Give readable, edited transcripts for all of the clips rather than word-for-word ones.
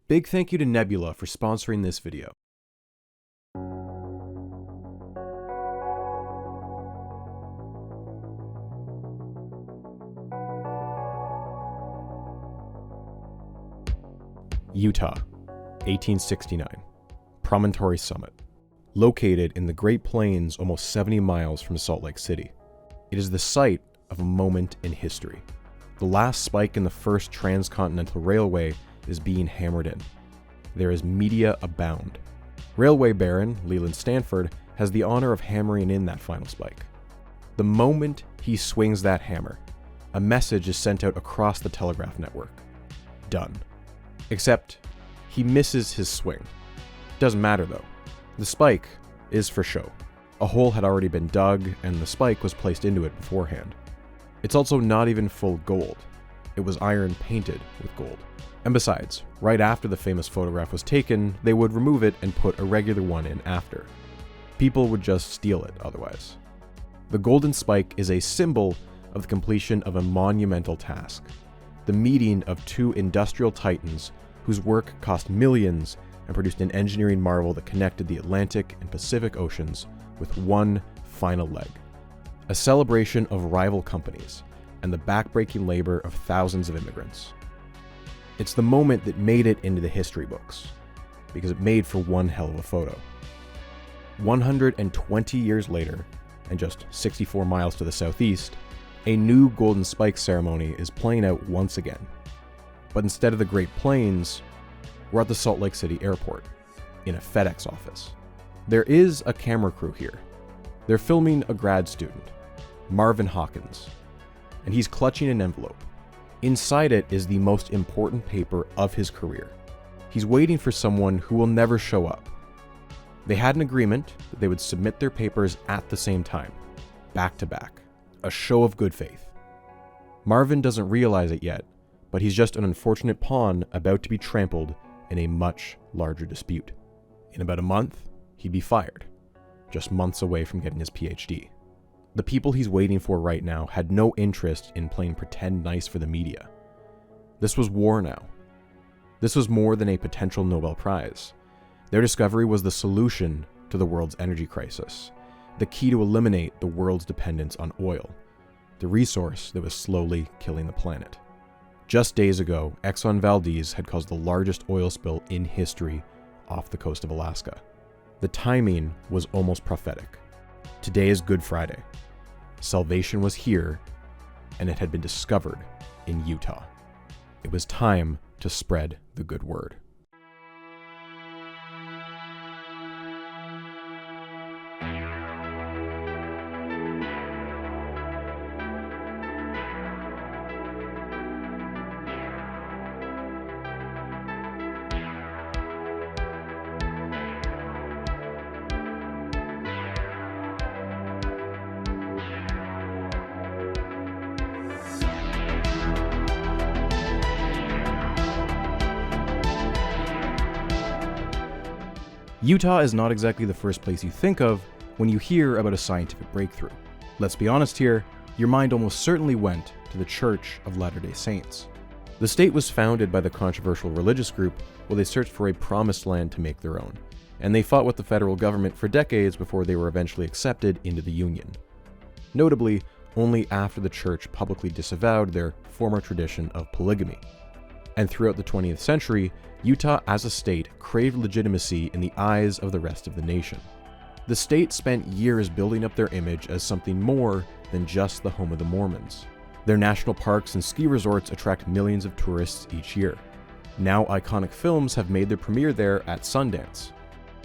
Big thank you to Nebula for sponsoring this video. Utah, 1869. Promontory Summit. Located in the Great Plains almost 70 miles from Salt Lake City. It is the site of a moment in history. The last spike in the first transcontinental railway is being hammered in. There is media abound. Railway Baron Leland Stanford has the honor of hammering in that final spike. The moment he swings that hammer, a message is sent out across the telegraph network. Done. Except, he misses his swing. Doesn't matter though. The spike is for show. A hole had already been dug, and the spike was placed into it beforehand. It's also not even full gold. It was iron painted with gold. And besides, right after the famous photograph was taken, they would remove it and put a regular one in after. People would just steal it otherwise. The golden spike is a symbol of the completion of a monumental task. The meeting of two industrial titans whose work cost millions and produced an engineering marvel that connected the Atlantic and Pacific Oceans with one final leg. A celebration of rival companies and the backbreaking labor of thousands of immigrants. It's the moment that made it into the history books, because it made for one hell of a photo. 120 years later, and just 64 miles to the southeast, a new Golden Spike ceremony is playing out once again. But instead of the Great Plains, we're at the Salt Lake City airport, in a FedEx office. There is a camera crew here. They're filming a grad student, Marvin Hawkins, and he's clutching an envelope. Inside it is the most important paper of his career. He's waiting for someone who will never show up. They had an agreement that they would submit their papers at the same time, back to back. A show of good faith. Marvin doesn't realize it yet, but he's just an unfortunate pawn about to be trampled in a much larger dispute. In about a month, he'd be fired, just months away from getting his PhD. The people he's waiting for right now had no interest in playing pretend nice for the media. This was war now. This was more than a potential Nobel Prize. Their discovery was the solution to the world's energy crisis, the key to eliminate the world's dependence on oil, the resource that was slowly killing the planet. Just days ago, Exxon Valdez had caused the largest oil spill in history off the coast of Alaska. The timing was almost prophetic. Today is Good Friday. Salvation was here, and it had been discovered in Utah. It was time to spread the good word. Utah is not exactly the first place you think of when you hear about a scientific breakthrough. Let's be honest here, your mind almost certainly went to the Church of Latter-day Saints. The state was founded by the controversial religious group while they searched for a promised land to make their own, and they fought with the federal government for decades before they were eventually accepted into the Union. Notably, only after the church publicly disavowed their former tradition of polygamy. And throughout the 20th century, Utah as a state craved legitimacy in the eyes of the rest of the nation. The state spent years building up their image as something more than just the home of the Mormons. Their national parks and ski resorts attract millions of tourists each year. Now iconic films have made their premiere there at Sundance.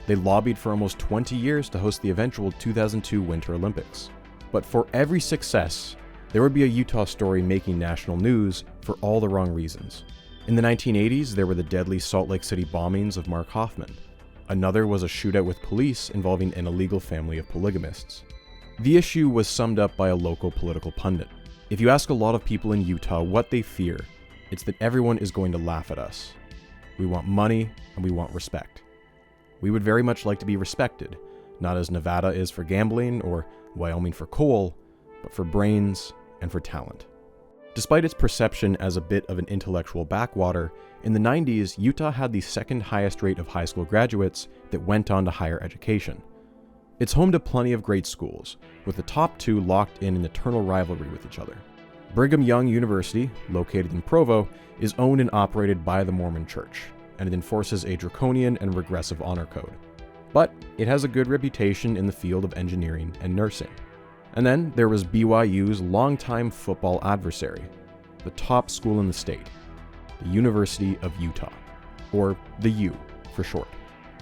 They lobbied for almost 20 years to host the eventual 2002 Winter Olympics. But for every success, there would be a Utah story making national news for all the wrong reasons. In the 1980s, there were the deadly Salt Lake City bombings of Mark Hoffman. Another was a shootout with police involving an illegal family of polygamists. The issue was summed up by a local political pundit. If you ask a lot of people in Utah what they fear, it's that everyone is going to laugh at us. We want money and we want respect. We would very much like to be respected, not as Nevada is for gambling or Wyoming for coal, but for brains and for talent. Despite its perception as a bit of an intellectual backwater, in the 90s, Utah had the second highest rate of high school graduates that went on to higher education. It's home to plenty of great schools, with the top two locked in an eternal rivalry with each other. Brigham Young University, located in Provo, is owned and operated by the Mormon Church, and it enforces a draconian and regressive honor code. But it has a good reputation in the field of engineering and nursing. And then there was BYU's longtime football adversary, the top school in the state, the University of Utah, or the U for short.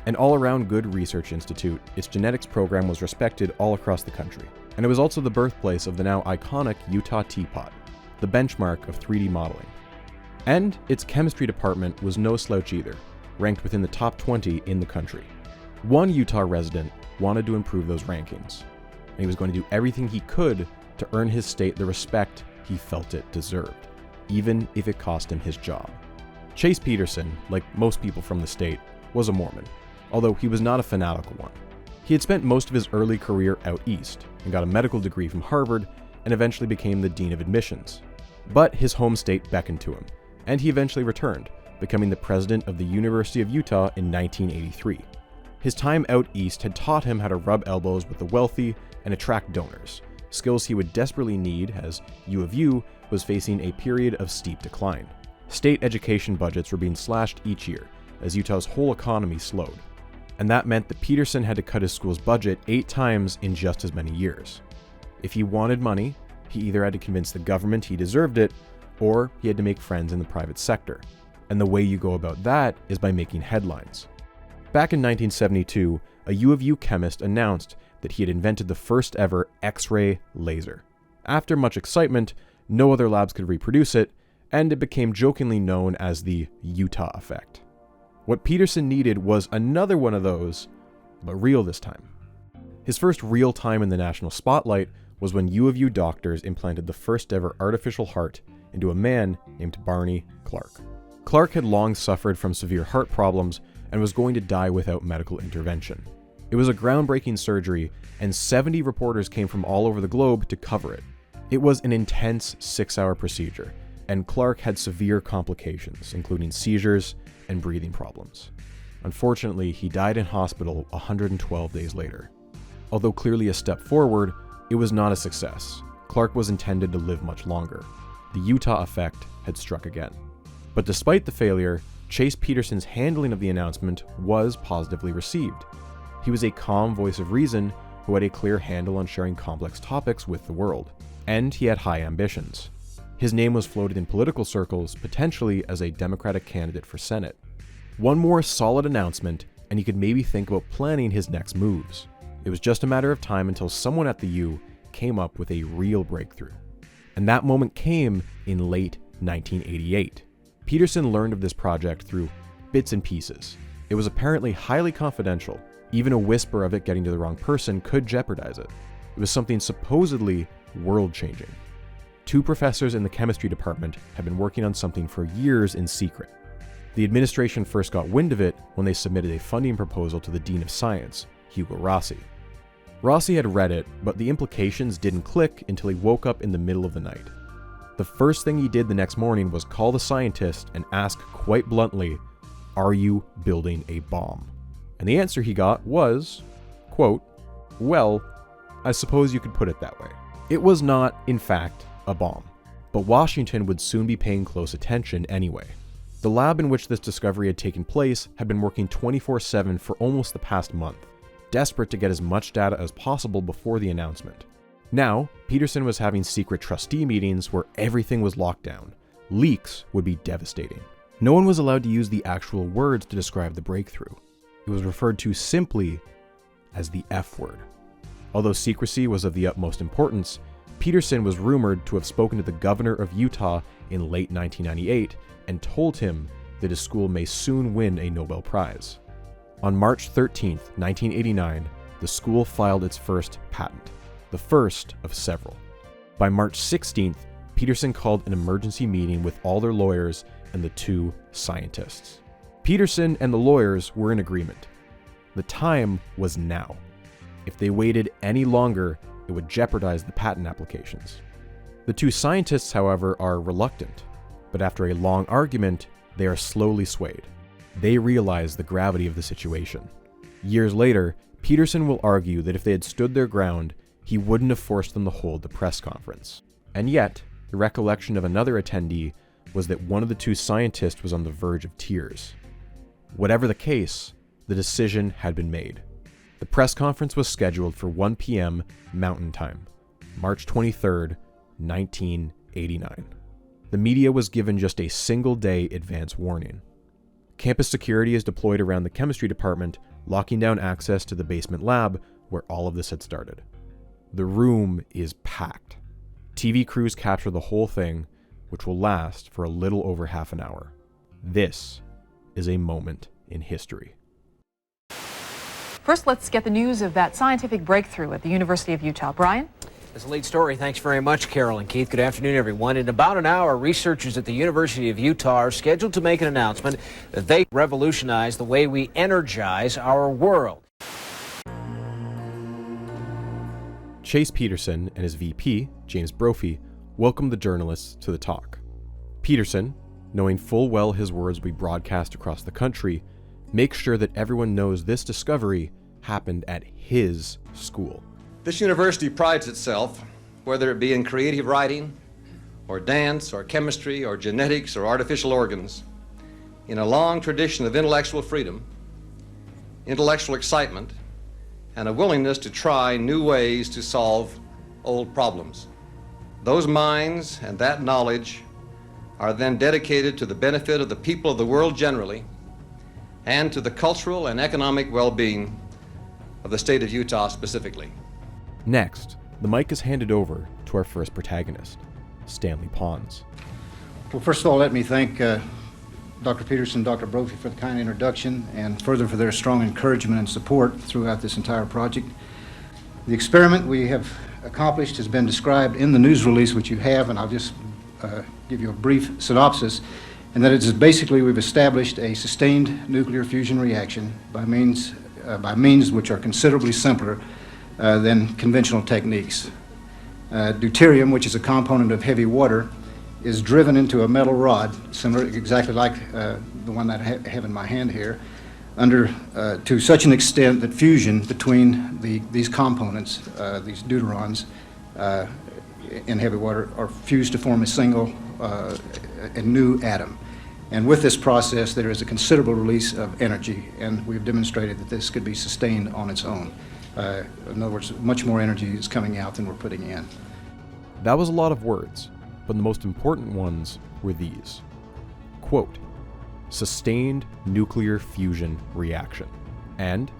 An all-around good research institute, its genetics program was respected all across the country, and it was also the birthplace of the now iconic Utah teapot, the benchmark of 3D modeling. And its chemistry department was no slouch either, ranked within the top 20 in the country. One Utah resident wanted to improve those rankings, and he was going to do everything he could to earn his state the respect he felt it deserved, even if it cost him his job. Chase Peterson, like most people from the state, was a Mormon, although he was not a fanatical one. He had spent most of his early career out east and got a medical degree from Harvard and eventually became the dean of admissions. But his home state beckoned to him, and he eventually returned, becoming the president of the University of Utah in 1983. His time out east had taught him how to rub elbows with the wealthy and attract donors, skills he would desperately need as U of U was facing a period of steep decline. State education budgets were being slashed each year as Utah's whole economy slowed, and that meant that Peterson had to cut his school's budget 8 times in just as many years. If he wanted money, he either had to convince the government he deserved it, or he had to make friends in the private sector. And the way you go about that is by making headlines. Back in 1972, a U of U chemist announced that he had invented the first ever X-ray laser. After much excitement, no other labs could reproduce it, and it became jokingly known as the Utah effect. What Peterson needed was another one of those, but real this time. His first real time in the national spotlight was when U of U doctors implanted the first ever artificial heart into a man named Barney Clark. Clark had long suffered from severe heart problems and was going to die without medical intervention. It was a groundbreaking surgery, and 70 reporters came from all over the globe to cover it. It was an intense 6-hour procedure, and Clark had severe complications, including seizures and breathing problems. Unfortunately, he died in hospital 112 days later. Although clearly a step forward, it was not a success. Clark was intended to live much longer. The Utah effect had struck again. But despite the failure, Chase Peterson's handling of the announcement was positively received. He was a calm voice of reason who had a clear handle on sharing complex topics with the world, and he had high ambitions. His name was floated in political circles, potentially as a Democratic candidate for Senate. One more solid announcement, and he could maybe think about planning his next moves. It was just a matter of time until someone at the U came up with a real breakthrough. And that moment came in late 1988. Peterson learned of this project through bits and pieces. It was apparently highly confidential. Even a whisper of it getting to the wrong person could jeopardize it. It was something supposedly world-changing. 2 professors in the chemistry department had been working on something for years in secret. The administration first got wind of it when they submitted a funding proposal to the Dean of Science, Hugo Rossi. Rossi had read it, but the implications didn't click until he woke up in the middle of the night. The first thing he did the next morning was call the scientist and ask quite bluntly, "Are you building a bomb?" And the answer he got was, quote, "Well, I suppose you could put it that way." It was not, in fact, a bomb, but Washington would soon be paying close attention anyway. The lab in which this discovery had taken place had been working 24/7 for almost the past month, desperate to get as much data as possible before the announcement. Now, Peterson was having secret trustee meetings where everything was locked down. Leaks would be devastating. No one was allowed to use the actual words to describe the breakthrough. It was referred to simply as the F word. Although secrecy was of the utmost importance, Peterson was rumored to have spoken to the governor of Utah in late 1998 and told him that his school may soon win a Nobel Prize. On March 13, 1989, the school filed its first patent, the first of several. By March 16th, Peterson called an emergency meeting with all their lawyers and the 2 scientists. Peterson and the lawyers were in agreement. The time was now. If they waited any longer, it would jeopardize the patent applications. The two scientists, however, are reluctant, but after a long argument, they are slowly swayed. They realize the gravity of the situation. Years later, Peterson will argue that if they had stood their ground, he wouldn't have forced them to hold the press conference. And yet, the recollection of another attendee was that one of the two scientists was on the verge of tears. Whatever the case, the decision had been made. The press conference was scheduled for 1 p.m. Mountain Time, March 23rd, 1989. The media was given just a single-day advance warning. Campus security is deployed around the chemistry department, locking down access to the basement lab where all of this had started. The room is packed. TV crews capture the whole thing, which will last for a little over half an hour. This is a moment in history. First, let's get the news of that scientific breakthrough at the University of Utah. Brian? It's a late story. Thanks very much, Carol and Keith. Good afternoon, everyone. In about an hour, researchers at the University of Utah are scheduled to make an announcement that they revolutionize the way we energize our world. Chase Peterson and his VP, James Brophy, welcomed the journalists to the talk. Peterson, knowing full well his words will be broadcast across the country, makes sure that everyone knows this discovery happened at his school. This university prides itself, whether it be in creative writing, or dance, or chemistry, or genetics, or artificial organs, in a long tradition of intellectual freedom, intellectual excitement, and a willingness to try new ways to solve old problems. Those minds and that knowledge are then dedicated to the benefit of the people of the world generally, and to the cultural and economic well-being of the state of Utah specifically. Next, the mic is handed over to our first protagonist, Stanley Pons. Well, first of all, let me thank Dr. Peterson and Dr. Brophy for the kind introduction, and further for their strong encouragement and support throughout this entire project. The experiment we have accomplished has been described in the news release, which you have, and I'll just give you a brief synopsis, and that it is basically we've established a sustained nuclear fusion reaction by means which are considerably simpler than conventional techniques. Deuterium, which is a component of heavy water, is driven into a metal rod, similar, exactly like the one that I have in my hand here, to such an extent that fusion between these components, these deuterons, in heavy water, are fused to form a single, a new atom. And with this process, there is a considerable release of energy, and we've demonstrated that this could be sustained on its own. In other words, much more energy is coming out than we're putting in. That was a lot of words, but the most important ones were these. Quote, sustained nuclear fusion reaction, and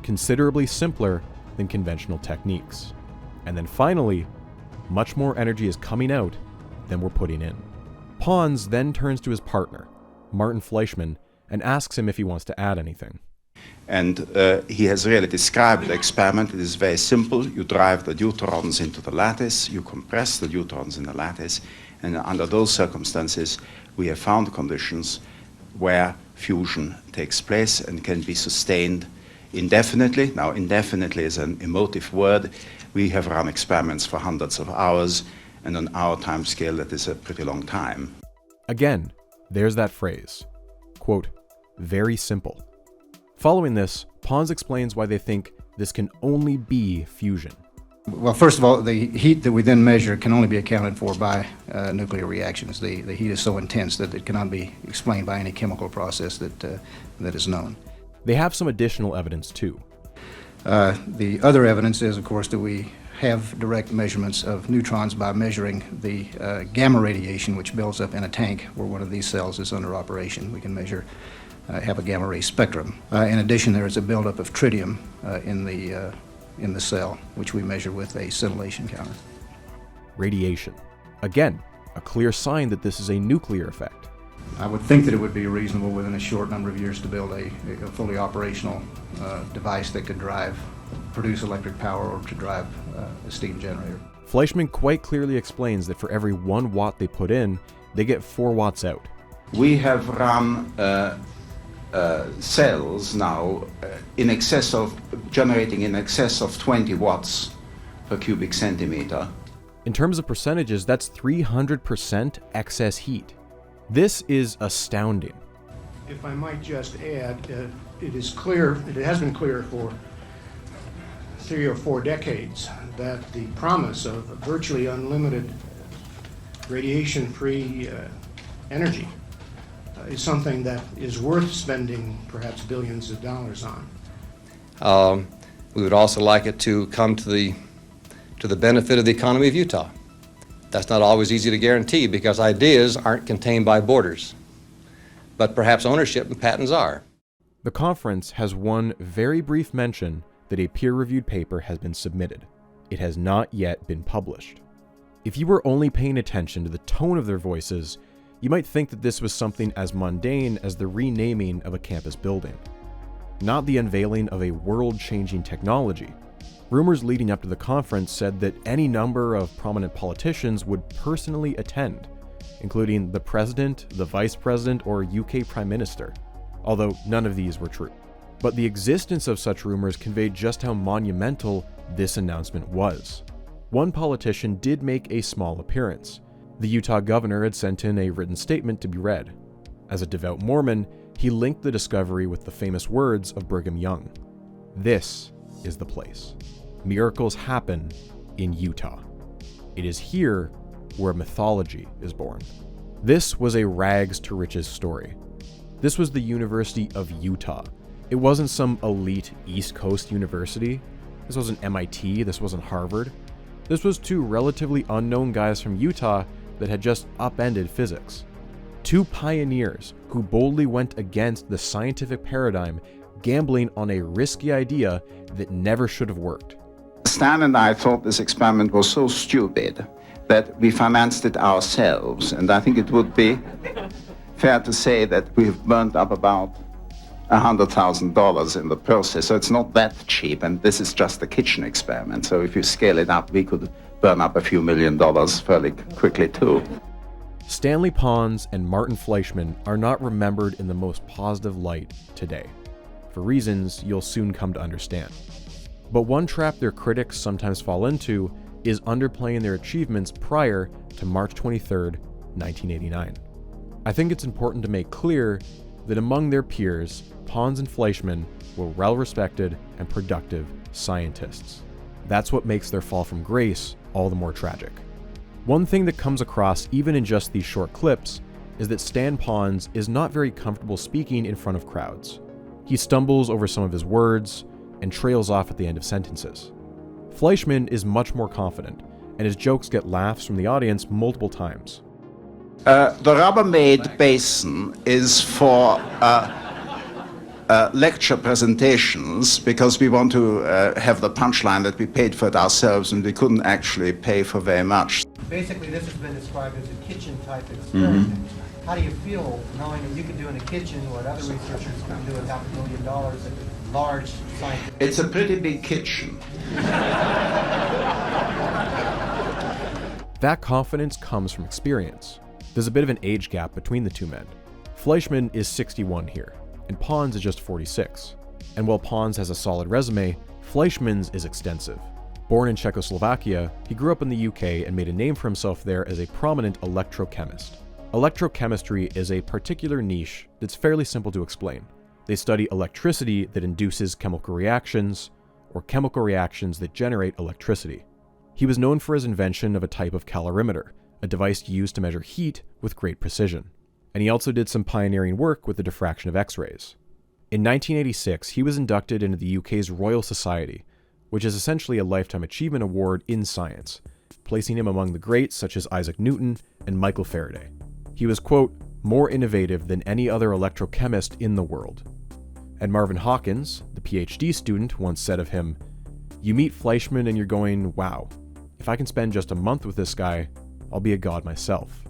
considerably simpler than conventional techniques. And then finally, much more energy is coming out than we're putting in. Pons then turns to his partner, Martin Fleischmann, and asks him if he wants to add anything. And he has really described the experiment. It is very simple. You drive the deuterons into the lattice, you compress the deuterons in the lattice, and under those circumstances, we have found conditions where fusion takes place and can be sustained indefinitely. Now, indefinitely is an emotive word. We have run experiments for hundreds of hours, and on our time scale, that is a pretty long time. Again, there's that phrase, quote, very simple. Following this, Pons explains why they think this can only be fusion. Well, first of all, the heat that we then measure can only be accounted for by nuclear reactions. The heat is so intense that it cannot be explained by any chemical process that is known. They have some additional evidence too. The other evidence is, of course, that we have direct measurements of neutrons by measuring the gamma radiation which builds up in a tank where one of these cells is under operation. We can measure, have a gamma ray spectrum. In addition, there is a buildup of tritium in the cell, which we measure with a scintillation counter. Radiation. Again, a clear sign that this is a nuclear effect. I would think that it would be reasonable within a short number of years to build a fully operational device that could produce electric power or to drive a steam generator. Fleischmann quite clearly explains that for every 1 watt they put in, they get 4 watts out. We have run cells now generating in excess of 20 watts per cubic centimeter. In terms of percentages, that's 300% excess heat. This is astounding. If I might just add, it is clear, it has been clear for 3 or 4 decades that the promise of virtually unlimited radiation-free energy is something that is worth spending perhaps billions of dollars on. We would also like it to come to the benefit of the economy of Utah. That's not always easy to guarantee because ideas aren't contained by borders, but perhaps ownership and patents are. The conference has one very brief mention that a peer-reviewed paper has been submitted. It has not yet been published. If you were only paying attention to the tone of their voices, you might think that this was something as mundane as the renaming of a campus building, not the unveiling of a world-changing technology. Rumors leading up to the conference said that any number of prominent politicians would personally attend, including the president, the vice president, or UK prime minister, although none of these were true. But the existence of such rumors conveyed just how monumental this announcement was. One politician did make a small appearance. The Utah governor had sent in a written statement to be read. As a devout Mormon, he linked the discovery with the famous words of Brigham Young. This is the place. Miracles happen in Utah. It is here where mythology is born. This was a rags to riches story. This was the University of Utah. It wasn't some elite East Coast university. This wasn't MIT, this wasn't Harvard. This was 2 relatively unknown guys from Utah that had just upended physics. 2 pioneers who boldly went against the scientific paradigm, gambling on a risky idea that never should have worked. Stan and I thought this experiment was so stupid that we financed it ourselves, and I think it would be fair to say that we've burnt up about $100,000 in the process, so it's not that cheap, and this is just a kitchen experiment, so if you scale it up, we could burn up a few $1 million fairly quickly too. Stanley Pons and Martin Fleischmann are not remembered in the most positive light today, for reasons you'll soon come to understand. But one trap their critics sometimes fall into is underplaying their achievements prior to March 23, 1989. I think it's important to make clear that among their peers, Pons and Fleischmann were well-respected and productive scientists. That's what makes their fall from grace all the more tragic. One thing that comes across even in just these short clips is that Stan Pons is not very comfortable speaking in front of crowds. He stumbles over some of his words and trails off at the end of sentences. Fleischmann is much more confident, and his jokes get laughs from the audience multiple times. The Rubbermaid basin is for lecture presentations because we want to have the punchline that we paid for it ourselves and we couldn't actually pay for very much. Basically, this has been described as a kitchen-type experiment. Mm-hmm. How do you feel knowing that you can do in a kitchen what other researchers can do with $500,000 at large scientific... It's a pretty big kitchen. That confidence comes from experience. There's a bit of an age gap between the 2 men. Fleischmann is 61 here, and Pons is just 46. And while Pons has a solid resume, Fleischmann's is extensive. Born in Czechoslovakia, he grew up in the UK and made a name for himself there as a prominent electrochemist. Electrochemistry is a particular niche that's fairly simple to explain. They study electricity that induces chemical reactions, or chemical reactions that generate electricity. He was known for his invention of a type of calorimeter, a device used to measure heat with great precision. And he also did some pioneering work with the diffraction of X-rays. In 1986, he was inducted into the UK's Royal Society, which is essentially a Lifetime Achievement Award in science, placing him among the greats such as Isaac Newton and Michael Faraday. He was, quote, more innovative than any other electrochemist in the world. And Marvin Hawkins, the PhD student, once said of him, "You meet Fleischmann and you're going, wow, if I can spend just a month with this guy, I'll be a god myself."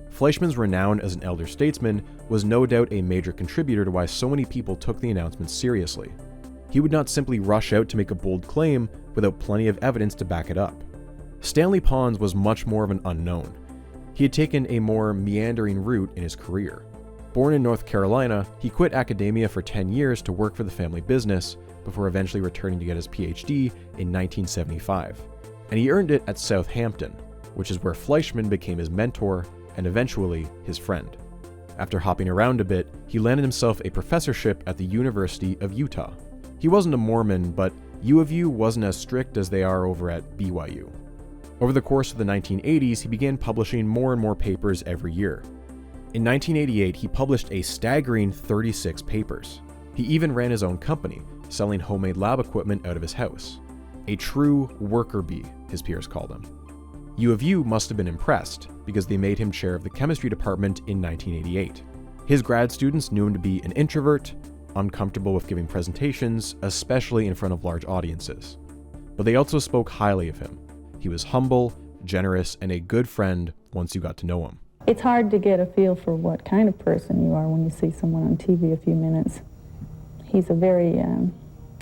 Fleischmann's renown as an elder statesman was no doubt a major contributor to why so many people took the announcement seriously. He would not simply rush out to make a bold claim without plenty of evidence to back it up. Stanley Pons was much more of an unknown. He had taken a more meandering route in his career. Born in North Carolina, he quit academia for 10 years to work for the family business before eventually returning to get his PhD in 1975. and he earned it at Southampton, which is where Fleischmann became his mentor and eventually his friend. After hopping around a bit, he landed himself a professorship at the University of Utah. He wasn't a Mormon, but U of U wasn't as strict as they are over at BYU. Over the course of the 1980s, he began publishing more and more papers every year. In 1988, he published a staggering 36 papers. He even ran his own company, selling homemade lab equipment out of his house. A true worker bee, his peers called him. U of U must have been impressed, because they made him chair of the chemistry department in 1988. His grad students knew him to be an introvert, uncomfortable with giving presentations, especially in front of large audiences. But they also spoke highly of him. He was humble, generous, and a good friend once you got to know him. It's hard to get a feel for what kind of person you are when you see someone on TV a few minutes. He's a very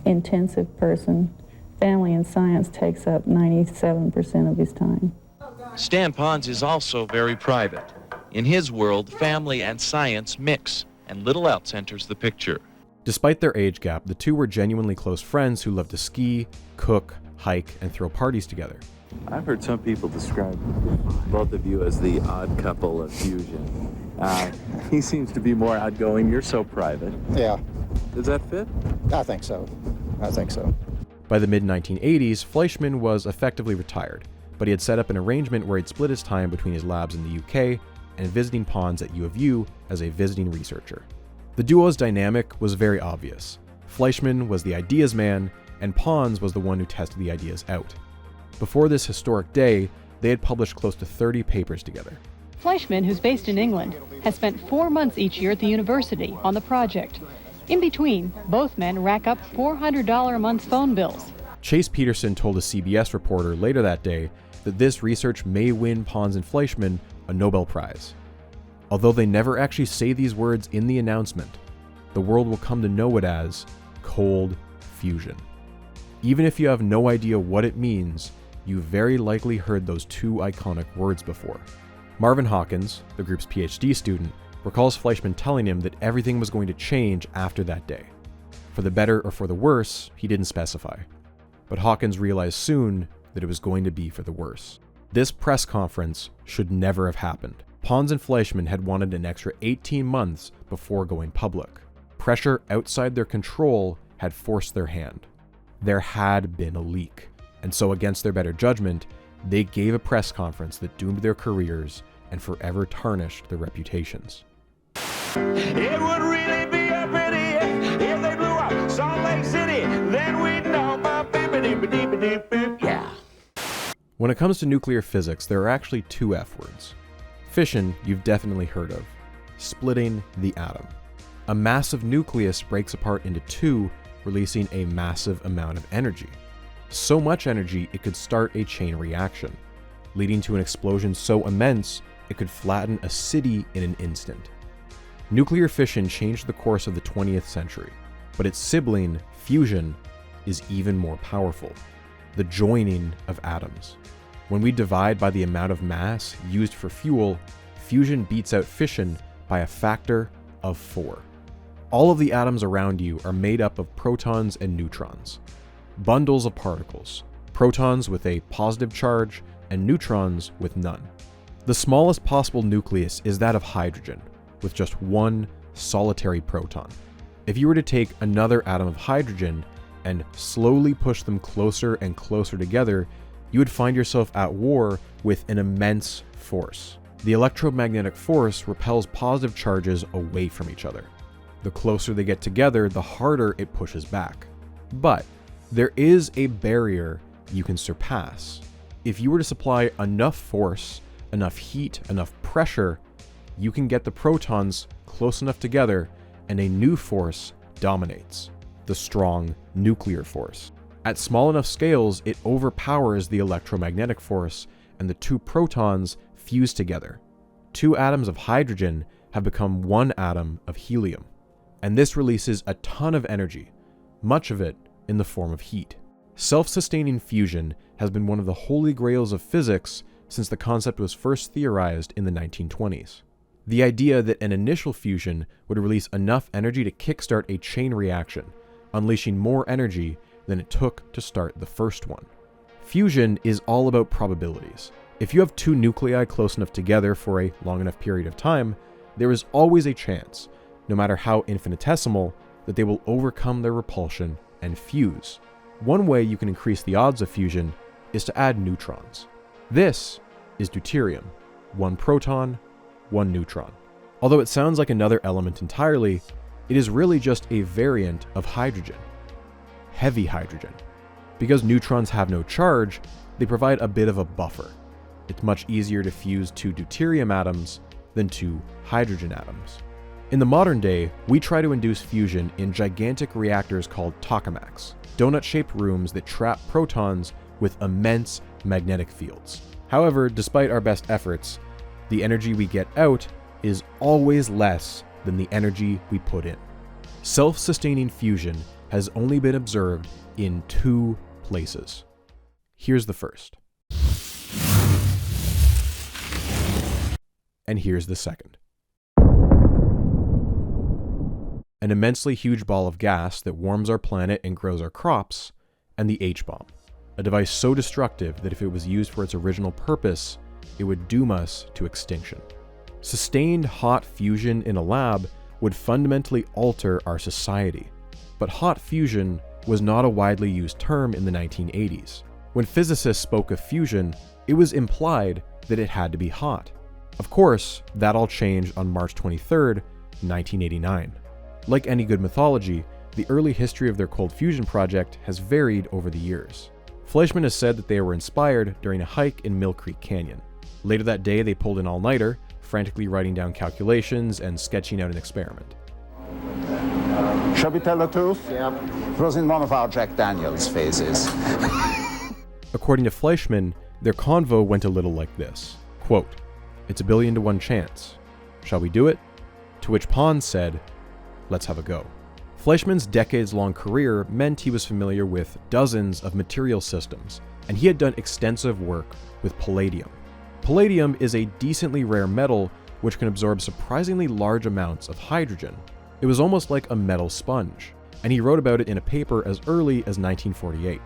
intensive person. Family and science takes up 97% of his time. Stan Pons is also very private. In his world, family and science mix, and little else enters the picture. Despite their age gap, the two were genuinely close friends who loved to ski, cook, hike, and throw parties together. I've heard some people describe both of you as the odd couple of fusion. He seems to be more outgoing, you're so private. Yeah. Does that fit? I think so. I think so. By the mid-1980s, Fleischmann was effectively retired, but he had set up an arrangement where he'd split his time between his labs in the UK and visiting Pons at U of U as a visiting researcher. The duo's dynamic was very obvious. Fleischmann was the ideas man, and Pons was the one who tested the ideas out. Before this historic day, they had published close to 30 papers together. Fleischmann, who's based in England, has spent 4 months each year at the university on the project. In between, both men rack up $400 a month phone bills. Chase Peterson told a CBS reporter later that day that this research may win Pons and Fleischmann a Nobel Prize. Although they never actually say these words in the announcement, the world will come to know it as cold fusion. Even if you have no idea what it means, you very likely heard those two iconic words before. Marvin Hawkins, the group's PhD student, recalls Fleischmann telling him that everything was going to change after that day. For the better or for the worse, he didn't specify. But Hawkins realized soon that it was going to be for the worse. This press conference should never have happened. Pons and Fleischmann had wanted an extra 18 months before going public. Pressure outside their control had forced their hand. There had been a leak, and so against their better judgment, they gave a press conference that doomed their careers and forever tarnished their reputations. It would really be a pity if they blew up Salt Lake City, then we'd know about yeah. When it comes to nuclear physics, there are actually two F words. Fission, you've definitely heard of. Splitting the atom. A massive nucleus breaks apart into two, releasing a massive amount of energy. So much energy it could start a chain reaction, leading to an explosion so immense it could flatten a city in an instant. Nuclear fission changed the course of the 20th century, but its sibling, fusion, is even more powerful. The joining of atoms. When we divide by the amount of mass used for fuel, fusion beats out fission by a factor of 4. All of the atoms around you are made up of protons and neutrons. Bundles of particles, protons with a positive charge and neutrons with none. The smallest possible nucleus is that of hydrogen, with just one solitary proton. If you were to take another atom of hydrogen and slowly push them closer and closer together, you would find yourself at war with an immense force. The electromagnetic force repels positive charges away from each other. The closer they get together, the harder it pushes back. But there is a barrier you can surpass. If you were to supply enough force, enough heat, enough pressure, you can get the protons close enough together and a new force dominates. The strong nuclear force. At small enough scales, it overpowers the electromagnetic force, and the two protons fuse together. Two atoms of hydrogen have become one atom of helium, and this releases a ton of energy, much of it in the form of heat. Self-sustaining fusion has been one of the holy grails of physics since the concept was first theorized in the 1920s. The idea that an initial fusion would release enough energy to kickstart a chain reaction, unleashing more energy than it took to start the first one. Fusion is all about probabilities. If you have two nuclei close enough together for a long enough period of time, there is always a chance, no matter how infinitesimal, that they will overcome their repulsion and fuse. One way you can increase the odds of fusion is to add neutrons. This is deuterium. 1 proton, 1 neutron. Although it sounds like another element entirely, it is really just a variant of hydrogen. Heavy hydrogen. Because neutrons have no charge, they provide a bit of a buffer. It's much easier to fuse 2 deuterium atoms than 2 hydrogen atoms. In the modern day, we try to induce fusion in gigantic reactors called tokamaks, donut-shaped rooms that trap protons with immense magnetic fields. However, despite our best efforts, the energy we get out is always less than the energy we put in. Self-sustaining fusion has only been observed in 2 places. Here's the first. And here's the second. An immensely huge ball of gas that warms our planet and grows our crops, and the H-bomb, a device so destructive that if it was used for its original purpose, it would doom us to extinction. Sustained hot fusion in a lab would fundamentally alter our society. But hot fusion was not a widely used term in the 1980s. When physicists spoke of fusion, it was implied that it had to be hot. Of course, that all changed on March 23rd, 1989. Like any good mythology, the early history of their cold fusion project has varied over the years. Fleischmann has said that they were inspired during a hike in Mill Creek Canyon. Later that day, they pulled an all-nighter, frantically writing down calculations and sketching out an experiment. Shall we tell the truth? Yeah. It was in one of our Jack Daniels phases. According to Fleischmann, their convo went a little like this. Quote, "It's 1,000,000,000 to 1 chance. Shall we do it?" To which Pons said, "Let's have a go." Fleischmann's decades-long career meant he was familiar with dozens of material systems, and he had done extensive work with palladium. Palladium is a decently rare metal which can absorb surprisingly large amounts of hydrogen. It was almost like a metal sponge, and he wrote about it in a paper as early as 1948.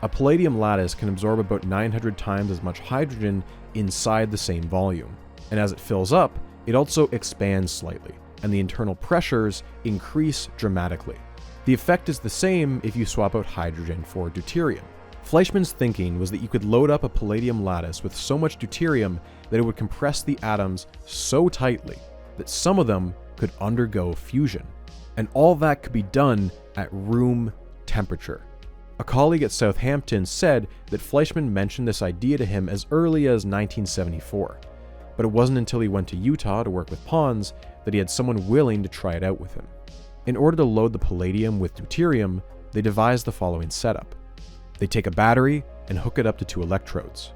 A palladium lattice can absorb about 900 times as much hydrogen inside the same volume, and as it fills up, it also expands slightly, and the internal pressures increase dramatically. The effect is the same if you swap out hydrogen for deuterium. Fleischmann's thinking was that you could load up a palladium lattice with so much deuterium that it would compress the atoms so tightly that some of them could undergo fusion, and all that could be done at room temperature. A colleague at Southampton said that Fleischmann mentioned this idea to him as early as 1974, but it wasn't until he went to Utah to work with Pons that he had someone willing to try it out with him. In order to load the palladium with deuterium, they devised the following setup. They take a battery and hook it up to 2 electrodes.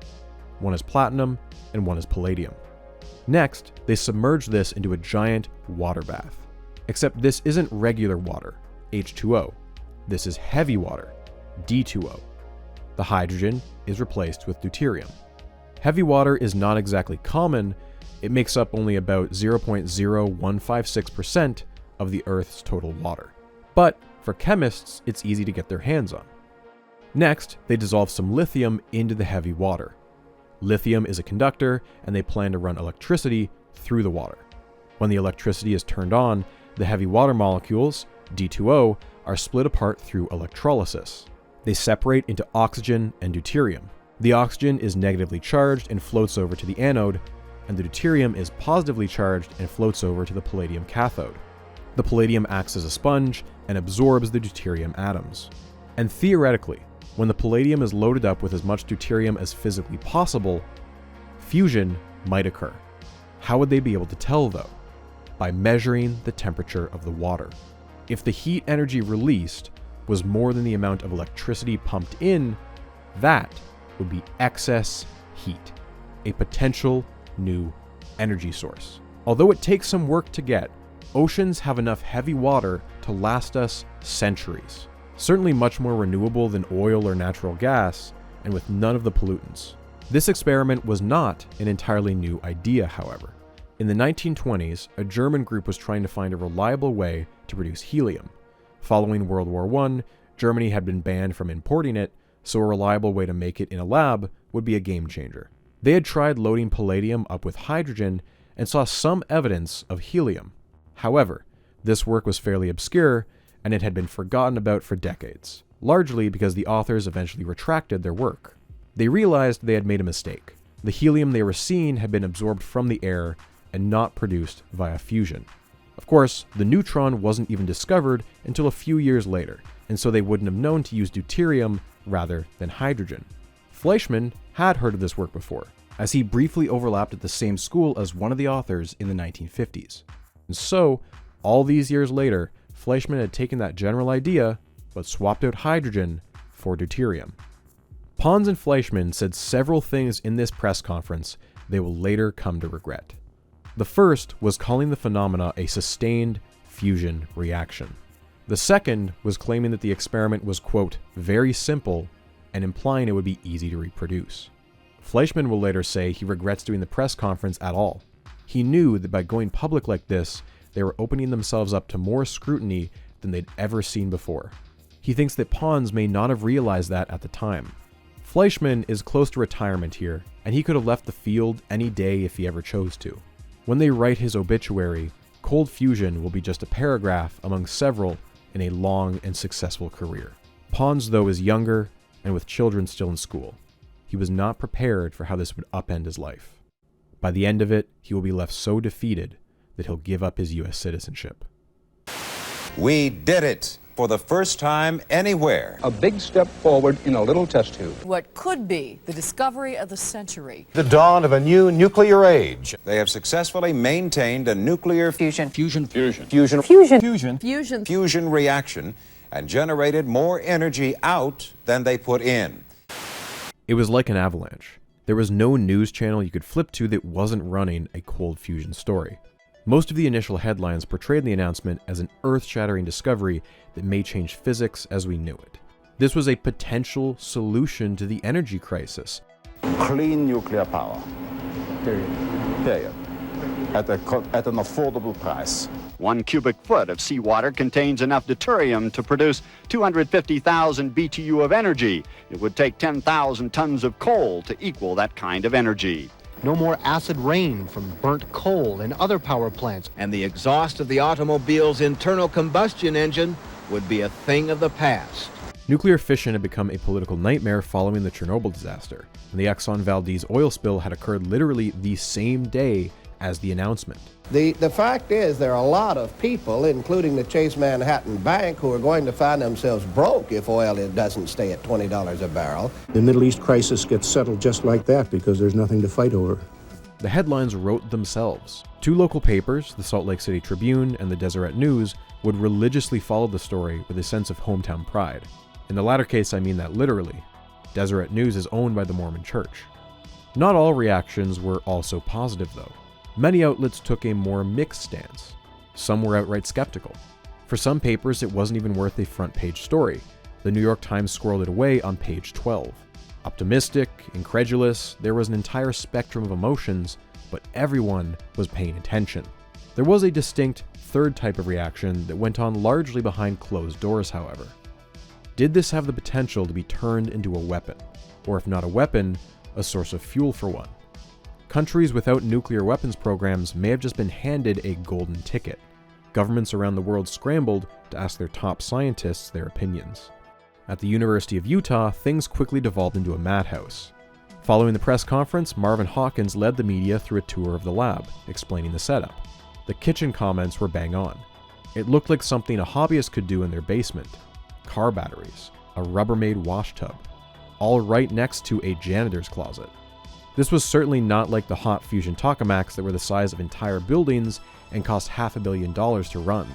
One is platinum and one is palladium. Next, they submerge this into a giant water bath. Except this isn't regular water, H2O. This is heavy water, D2O. The hydrogen is replaced with deuterium. Heavy water is not exactly common. It makes up only about 0.0156% of the Earth's total water. But for chemists, it's easy to get their hands on. Next, they dissolve some lithium into the heavy water. Lithium is a conductor, and they plan to run electricity through the water. When the electricity is turned on, the heavy water molecules, D2O, are split apart through electrolysis. They separate into oxygen and deuterium. The oxygen is negatively charged and floats over to the anode, and the deuterium is positively charged and floats over to the palladium cathode. The palladium acts as a sponge and absorbs the deuterium atoms. And theoretically, when the palladium is loaded up with as much deuterium as physically possible, fusion might occur. How would they be able to tell, though? By measuring the temperature of the water. If the heat energy released was more than the amount of electricity pumped in, that would be excess heat, a potential new energy source. Although it takes some work to get, oceans have enough heavy water to last us centuries. Certainly much more renewable than oil or natural gas, and with none of the pollutants. This experiment was not an entirely new idea, however. In the 1920s, a German group was trying to find a reliable way to produce helium. Following World War I, Germany had been banned from importing it, so a reliable way to make it in a lab would be a game changer. They had tried loading palladium up with hydrogen and saw some evidence of helium. However, this work was fairly obscure, and it had been forgotten about for decades, largely because the authors eventually retracted their work. They realized they had made a mistake. The helium they were seeing had been absorbed from the air and not produced via fusion. Of course, the neutron wasn't even discovered until a few years later, and so they wouldn't have known to use deuterium rather than hydrogen. Fleischmann had heard of this work before, as he briefly overlapped at the same school as one of the authors in the 1950s. And so, all these years later, Fleischmann had taken that general idea, but swapped out hydrogen for deuterium. Pons and Fleischmann said several things in this press conference they will later come to regret. The first was calling the phenomena a sustained fusion reaction. The second was claiming that the experiment was, quote, very simple, and implying it would be easy to reproduce. Fleischmann will later say he regrets doing the press conference at all. He knew that by going public like this, they were opening themselves up to more scrutiny than they'd ever seen before. He thinks that Pons may not have realized that at the time. Fleischmann is close to retirement here, and he could have left the field any day if he ever chose to. When they write his obituary, cold fusion will be just a paragraph among several in a long and successful career. Pons, though, is younger and with children still in school. He was not prepared for how this would upend his life. By the end of it, he will be left so defeated that he'll give up his U.S. citizenship. We did it for the first time anywhere. A big step forward in a little test tube. What could be the discovery of the century. The dawn of a new nuclear age. They have successfully maintained a nuclear fusion reaction and generated more energy out than they put in. It was like an avalanche. There was no news channel you could flip to that wasn't running a cold fusion story. Most of the initial headlines portrayed the announcement as an earth-shattering discovery that may change physics as we knew it. This was a potential solution to the energy crisis. Clean nuclear power. Period. At an affordable price. 1 cubic foot of seawater contains enough deuterium to produce 250,000 BTU of energy. It would take 10,000 tons of coal to equal that kind of energy. No more acid rain from burnt coal and other power plants. And the exhaust of the automobile's internal combustion engine would be a thing of the past. Nuclear fission had become a political nightmare following the Chernobyl disaster, and the Exxon Valdez oil spill had occurred literally the same day as the announcement. The fact is there are a lot of people, including the Chase Manhattan Bank, who are going to find themselves broke if oil doesn't stay at $20 a barrel. The Middle East crisis gets settled just like that because there's nothing to fight over. The headlines wrote themselves. Two local papers, the Salt Lake City Tribune and the Deseret News, would religiously follow the story with a sense of hometown pride. In the latter case, I mean that literally. Deseret News is owned by the Mormon Church. Not all reactions were also positive, though. Many outlets took a more mixed stance. Some were outright skeptical. For some papers, it wasn't even worth a front-page story. The New York Times squirreled it away on page 12. Optimistic, incredulous, there was an entire spectrum of emotions, but everyone was paying attention. There was a distinct third type of reaction that went on largely behind closed doors, however. Did this have the potential to be turned into a weapon? Or if not a weapon, a source of fuel for one? Countries without nuclear weapons programs may have just been handed a golden ticket. Governments around the world scrambled to ask their top scientists their opinions. At the University of Utah, things quickly devolved into a madhouse. Following the press conference, Marvin Hawkins led the media through a tour of the lab, explaining the setup. The kitchen comments were bang on. It looked like something a hobbyist could do in their basement. Car batteries, a Rubbermaid wash tub, all right next to a janitor's closet. This was certainly not like the hot fusion tokamaks that were the size of entire buildings and cost $500 million to run.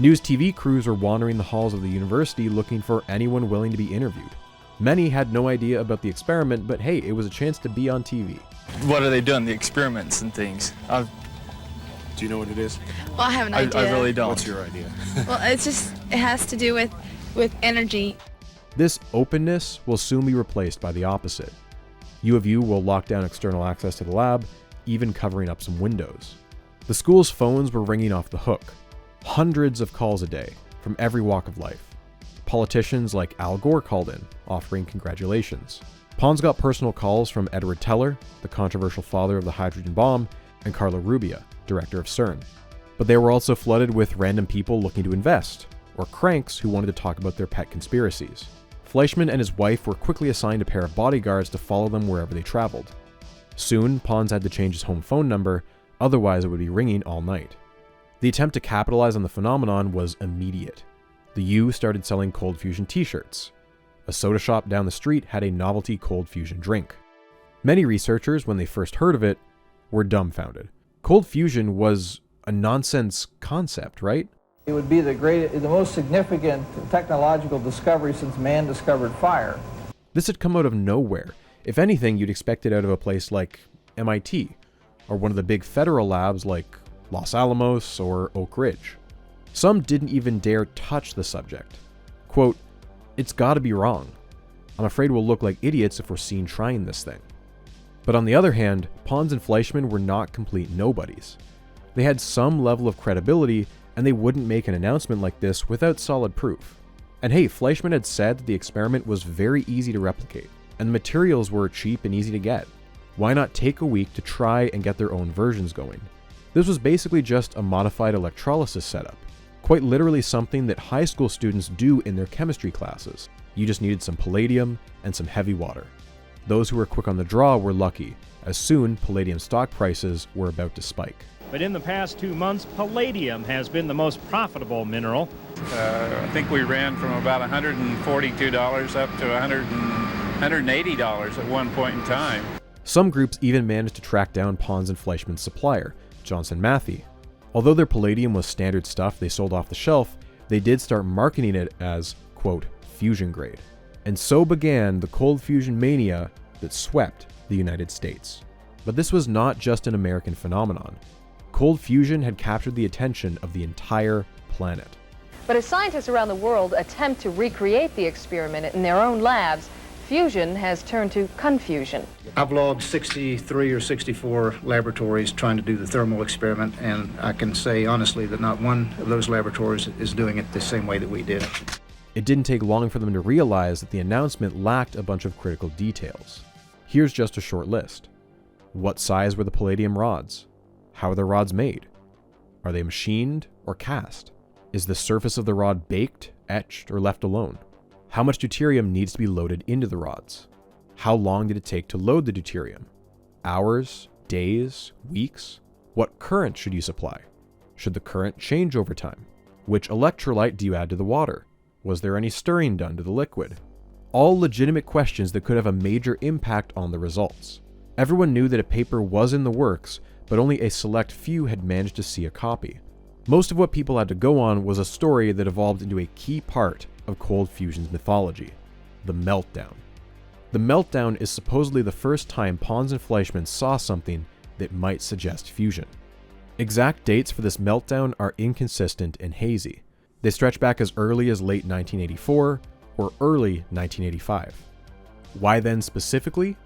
News TV crews were wandering the halls of the university looking for anyone willing to be interviewed. Many had no idea about the experiment, but hey, it was a chance to be on TV. What are they doing, the experiments and things? Do you know what it is? Well, I have an idea. I really don't. What's your idea? Well, it has to do with energy. This openness will soon be replaced by the opposite. U of U will lock down external access to the lab, even covering up some windows. The school's phones were ringing off the hook. Hundreds of calls a day, from every walk of life. Politicians like Al Gore called in, offering congratulations. Pons got personal calls from Edward Teller, the controversial father of the hydrogen bomb, and Carlo Rubbia, director of CERN. But they were also flooded with random people looking to invest, or cranks who wanted to talk about their pet conspiracies. Fleischmann and his wife were quickly assigned a pair of bodyguards to follow them wherever they traveled. Soon, Pons had to change his home phone number, otherwise it would be ringing all night. The attempt to capitalize on the phenomenon was immediate. The U started selling cold fusion t-shirts. A soda shop down the street had a novelty cold fusion drink. Many researchers, when they first heard of it, were dumbfounded. Cold fusion was a nonsense concept, right? It would be the most significant technological discovery since man discovered fire. This had come out of nowhere. If anything, you'd expect it out of a place like MIT, or one of the big federal labs like Los Alamos or Oak Ridge. Some didn't even dare touch the subject. Quote, "It's gotta be wrong. I'm afraid we'll look like idiots if we're seen trying this thing." But on the other hand, Pons and Fleischmann were not complete nobodies. They had some level of credibility, and they wouldn't make an announcement like this without solid proof. And hey, Fleischmann had said that the experiment was very easy to replicate, and the materials were cheap and easy to get. Why not take a week to try and get their own versions going? This was basically just a modified electrolysis setup. Quite literally something that high school students do in their chemistry classes. You just needed some palladium and some heavy water. Those who were quick on the draw were lucky, as soon palladium stock prices were about to spike. But in the past 2 months, palladium has been the most profitable mineral. I think we ran from about $142 up to $180 at one point in time. Some groups even managed to track down Pons and Fleischmann's supplier, Johnson Matthey. Although their palladium was standard stuff they sold off the shelf, they did start marketing it as, quote, fusion grade. And so began the cold fusion mania that swept the United States. But this was not just an American phenomenon. Cold fusion had captured the attention of the entire planet. But as scientists around the world attempt to recreate the experiment in their own labs, fusion has turned to confusion. I've logged 63 or 64 laboratories trying to do the thermal experiment, and I can say honestly that not one of those laboratories is doing it the same way that we did. It didn't take long for them to realize that the announcement lacked a bunch of critical details. Here's just a short list. What size were the palladium rods? How are the rods made? Are they machined or cast? Is the surface of the rod baked, etched, or left alone? How much deuterium needs to be loaded into the rods? How long did it take to load the deuterium? Hours, days, weeks? What current should you supply? Should the current change over time? Which electrolyte do you add to the water? Was there any stirring done to the liquid? All legitimate questions that could have a major impact on the results. Everyone knew that a paper was in the works, but only a select few had managed to see a copy. Most of what people had to go on was a story that evolved into a key part of cold fusion's mythology, the meltdown. The meltdown is supposedly the first time Pons and Fleischmann saw something that might suggest fusion. Exact dates for this meltdown are inconsistent and hazy. They stretch back as early as late 1984 or early 1985. Why then specifically?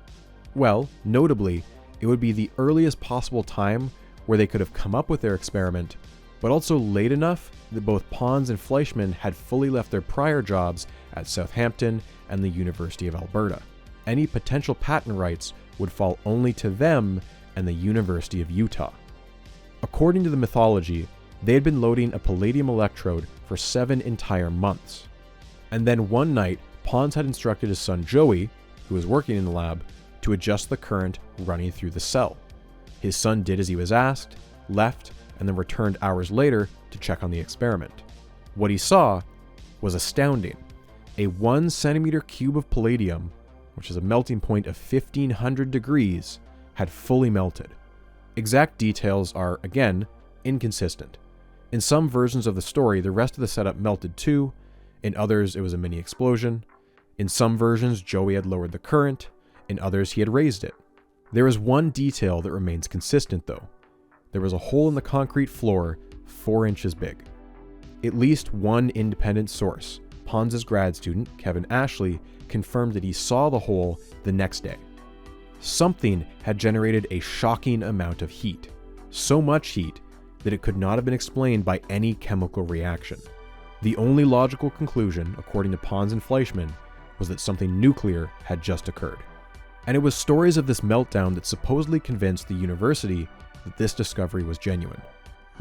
Well, notably, it would be the earliest possible time where they could have come up with their experiment, but also late enough that both Pons and Fleischmann had fully left their prior jobs at Southampton and the University of Alberta. Any potential patent rights would fall only to them and the University of Utah. According to the mythology, they had been loading a palladium electrode for 7 entire months. And then one night, Pons had instructed his son Joey, who was working in the lab, to adjust the current running through the cell. His son did as he was asked, left, and then returned hours later to check on the experiment. What he saw was astounding. A 1 centimeter cube of palladium, which is a melting point of 1500 degrees, had fully melted. Exact details are, again, inconsistent. In some versions of the story, the rest of the setup melted too. In others, it was a mini explosion. In some versions, Joey had lowered the current. In others, he had raised it. There is one detail that remains consistent, though. There was a hole in the concrete floor 4 inches big. At least one independent source, Pons' grad student, Kevin Ashley, confirmed that he saw the hole the next day. Something had generated a shocking amount of heat. So much heat that it could not have been explained by any chemical reaction. The only logical conclusion, according to Pons and Fleischmann, was that something nuclear had just occurred. And it was stories of this meltdown that supposedly convinced the university that this discovery was genuine,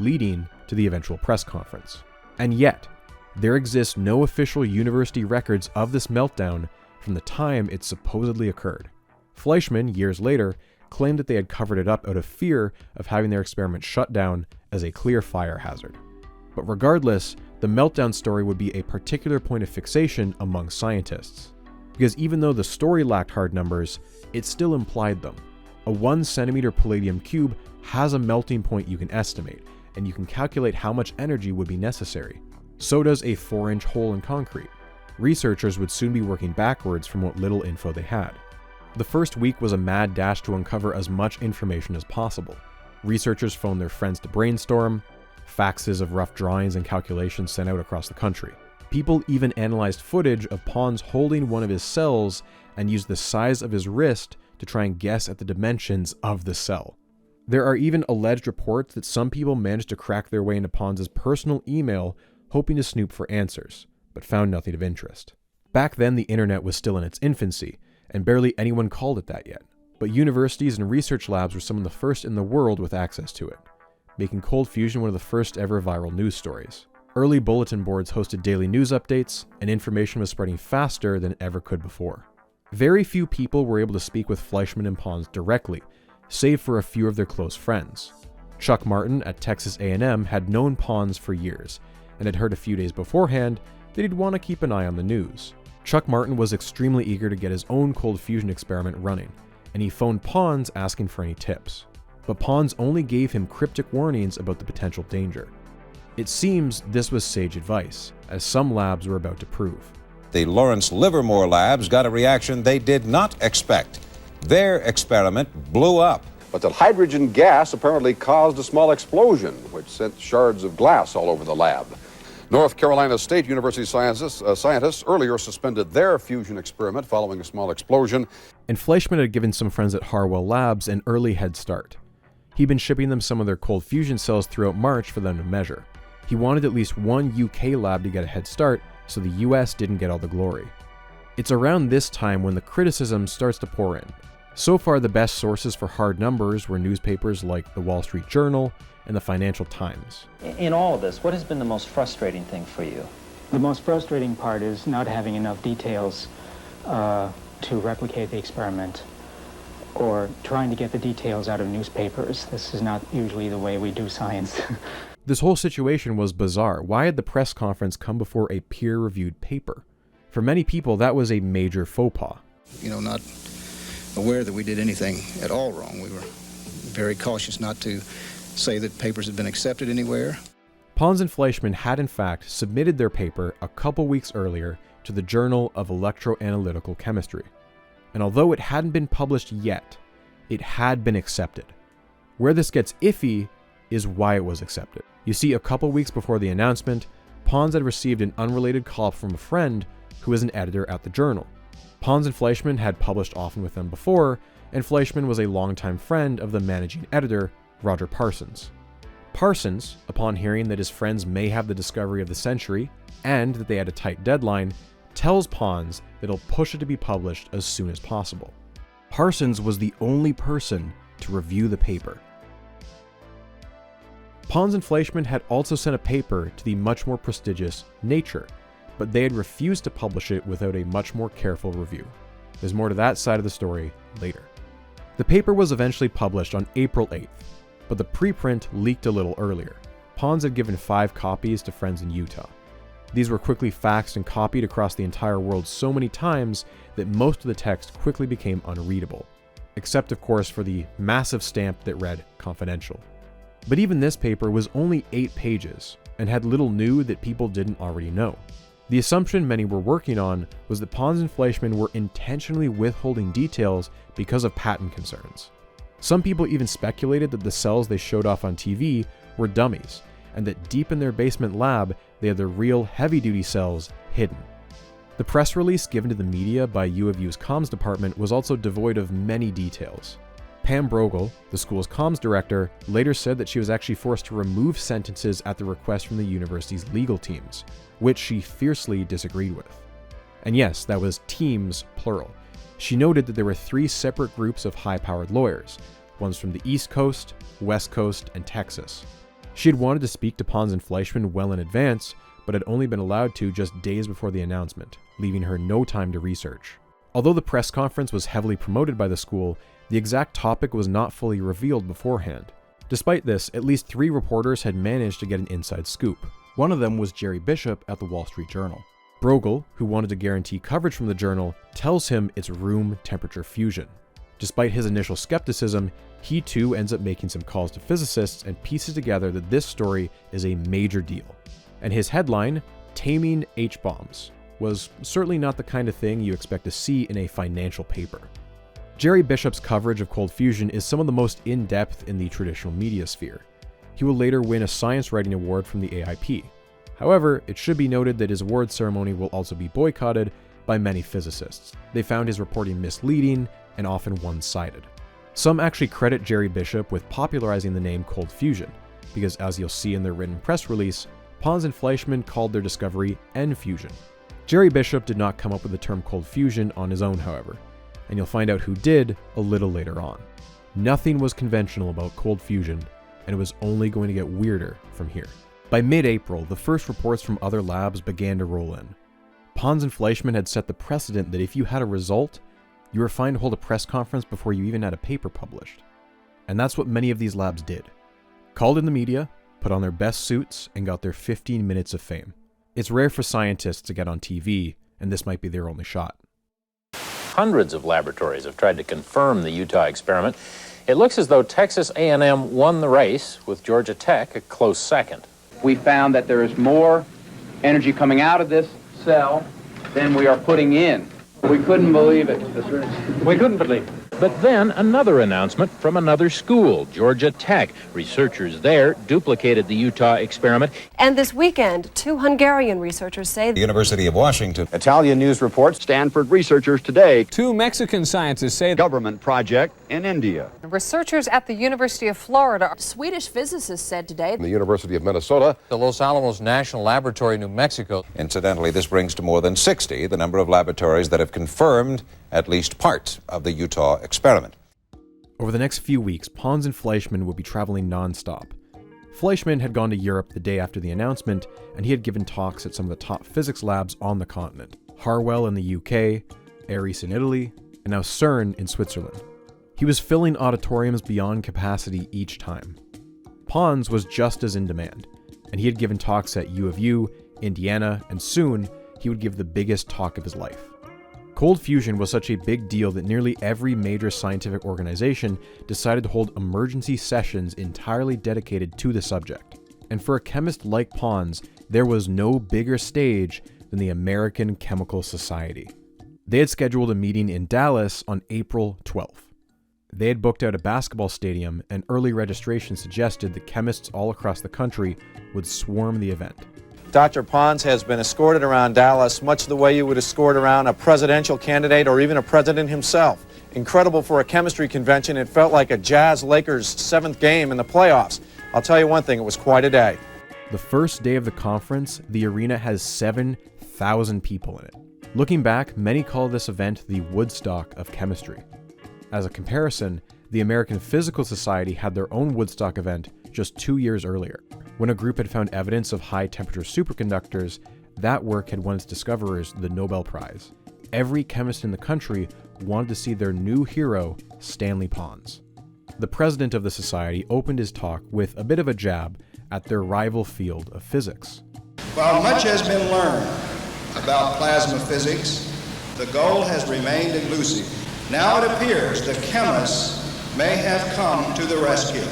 leading to the eventual press conference. And yet, there exists no official university records of this meltdown from the time it supposedly occurred. Fleischmann, years later, claimed that they had covered it up out of fear of having their experiment shut down as a clear fire hazard. But regardless, the meltdown story would be a particular point of fixation among scientists. Because even though the story lacked hard numbers, it still implied them. A 1 centimeter palladium cube has a melting point you can estimate, and you can calculate how much energy would be necessary. So does a 4-inch hole in concrete. Researchers would soon be working backwards from what little info they had. The first week was a mad dash to uncover as much information as possible. Researchers phoned their friends to brainstorm, faxes of rough drawings and calculations sent out across the country. People even analyzed footage of Pons holding one of his cells and used the size of his wrist to try and guess at the dimensions of the cell. There are even alleged reports that some people managed to crack their way into Pons's personal email hoping to snoop for answers, but found nothing of interest. Back then, the internet was still in its infancy, and barely anyone called it that yet. But universities and research labs were some of the first in the world with access to it, making cold fusion one of the first ever viral news stories. Early bulletin boards hosted daily news updates, and information was spreading faster than it ever could before. Very few people were able to speak with Fleischmann and Pons directly, save for a few of their close friends. Chuck Martin at Texas A&M had known Pons for years, and had heard a few days beforehand that he'd want to keep an eye on the news. Chuck Martin was extremely eager to get his own cold fusion experiment running, and he phoned Pons asking for any tips. But Pons only gave him cryptic warnings about the potential danger. It seems this was sage advice, as some labs were about to prove. The Lawrence Livermore labs got a reaction they did not expect. Their experiment blew up. But the hydrogen gas apparently caused a small explosion, which sent shards of glass all over the lab. North Carolina State University scientists earlier suspended their fusion experiment following a small explosion. And Fleischmann had given some friends at Harwell Labs an early head start. He'd been shipping them some of their cold fusion cells throughout March for them to measure. He wanted at least one UK lab to get a head start, so the US didn't get all the glory. It's around this time when the criticism starts to pour in. So far, the best sources for hard numbers were newspapers like the Wall Street Journal and the Financial Times. In all of this, what has been the most frustrating thing for you? The most frustrating part is not having enough details to replicate the experiment, or trying to get the details out of newspapers. This is not usually the way we do science. This whole situation was bizarre. Why had the press conference come before a peer-reviewed paper? For many people, that was a major faux pas. Not aware that we did anything at all wrong. We were very cautious not to say that papers had been accepted anywhere. Pons and Fleischmann had in fact submitted their paper a couple weeks earlier to the Journal of Electroanalytical Chemistry. And although it hadn't been published yet, it had been accepted. Where this gets iffy is why it was accepted. You see, a couple weeks before the announcement, Pons had received an unrelated call from a friend who was an editor at the journal. Pons and Fleischmann had published often with them before, and Fleischmann was a longtime friend of the managing editor, Roger Parsons. Parsons, upon hearing that his friends may have the discovery of the century, and that they had a tight deadline, tells Pons that he'll push it to be published as soon as possible. Parsons was the only person to review the paper. Pons and Fleischmann had also sent a paper to the much more prestigious Nature, but they had refused to publish it without a much more careful review. There's more to that side of the story later. The paper was eventually published on April 8th, but the preprint leaked a little earlier. Pons had given 5 copies to friends in Utah. These were quickly faxed and copied across the entire world so many times that most of the text quickly became unreadable, except of course for the massive stamp that read confidential. But even this paper was only 8 pages and had little new that people didn't already know. The assumption many were working on was that Pons and Fleischmann were intentionally withholding details because of patent concerns. Some people even speculated that the cells they showed off on TV were dummies, and that deep in their basement lab they had the real heavy-duty cells hidden. The press release given to the media by U of U's comms department was also devoid of many details. Pam Brogel, the school's comms director, later said that she was actually forced to remove sentences at the request from the university's legal teams, which she fiercely disagreed with. And yes, that was teams, plural. She noted that there were 3 separate groups of high-powered lawyers, ones from the East Coast, West Coast, and Texas. She had wanted to speak to Pons and Fleischmann well in advance, but had only been allowed to just days before the announcement, leaving her no time to research. Although the press conference was heavily promoted by the school, the exact topic was not fully revealed beforehand. Despite this, at least 3 reporters had managed to get an inside scoop. One of them was Jerry Bishop at the Wall Street Journal. Brogel, who wanted to guarantee coverage from the journal, tells him it's room temperature fusion. Despite his initial skepticism, he too ends up making some calls to physicists and pieces together that this story is a major deal. And his headline, Taming H-Bombs, was certainly not the kind of thing you expect to see in a financial paper. Jerry Bishop's coverage of cold fusion is some of the most in-depth in the traditional media sphere. He will later win a science writing award from the AIP. However, it should be noted that his award ceremony will also be boycotted by many physicists. They found his reporting misleading and often one-sided. Some actually credit Jerry Bishop with popularizing the name cold fusion, because as you'll see in their written press release, Pons and Fleischmann called their discovery N-fusion. Jerry Bishop did not come up with the term cold fusion on his own, however, and you'll find out who did a little later on. Nothing was conventional about cold fusion, and it was only going to get weirder from here. By mid-April, the first reports from other labs began to roll in. Pons and Fleischmann had set the precedent that if you had a result, you were fine to hold a press conference before you even had a paper published. And that's what many of these labs did. Called in the media, put on their best suits, and got their 15 minutes of fame. It's rare for scientists to get on TV, and this might be their only shot. Hundreds of laboratories have tried to confirm the Utah experiment. It looks as though Texas A&M won the race, with Georgia Tech a close second. We found that there is more energy coming out of this cell than we are putting in. We couldn't believe it. We couldn't believe it. But then another announcement from another school, Georgia Tech. Researchers there duplicated the Utah experiment. And this weekend, 2 Hungarian researchers say The University of Washington. Italian news reports Stanford researchers today. 2 Mexican scientists say government project in India. Researchers at the University of Florida. Swedish physicists said today. The University of Minnesota. The Los Alamos National Laboratory, New Mexico. Incidentally, this brings to more than 60 the number of laboratories that have confirmed at least part of the Utah experiment. Over the next few weeks, Pons and Fleischmann would be traveling non-stop. Fleischmann had gone to Europe the day after the announcement, and he had given talks at some of the top physics labs on the continent. Harwell in the UK, Ares in Italy, and now CERN in Switzerland. He was filling auditoriums beyond capacity each time. Pons was just as in demand, and he had given talks at U of U, Indiana, and soon he would give the biggest talk of his life. Cold fusion was such a big deal that nearly every major scientific organization decided to hold emergency sessions entirely dedicated to the subject. And for a chemist like Pons, there was no bigger stage than the American Chemical Society. They had scheduled a meeting in Dallas on April 12th. They had booked out a basketball stadium, and early registration suggested that chemists all across the country would swarm the event. Dr. Pons has been escorted around Dallas much the way you would escort around a presidential candidate or even a president himself. Incredible for a chemistry convention. It felt like a Jazz-Lakers 7th game in the playoffs. I'll tell you one thing, it was quite a day. The first day of the conference, the arena has 7,000 people in it. Looking back, many call this event the Woodstock of chemistry. As a comparison, the American Physical Society had their own Woodstock event just 2 years earlier. When a group had found evidence of high-temperature superconductors, that work had won its discoverers the Nobel Prize. Every chemist in the country wanted to see their new hero, Stanley Pons. The president of the society opened his talk with a bit of a jab at their rival field of physics. While much has been learned about plasma physics, the goal has remained elusive. Now it appears the chemists may have come to the rescue.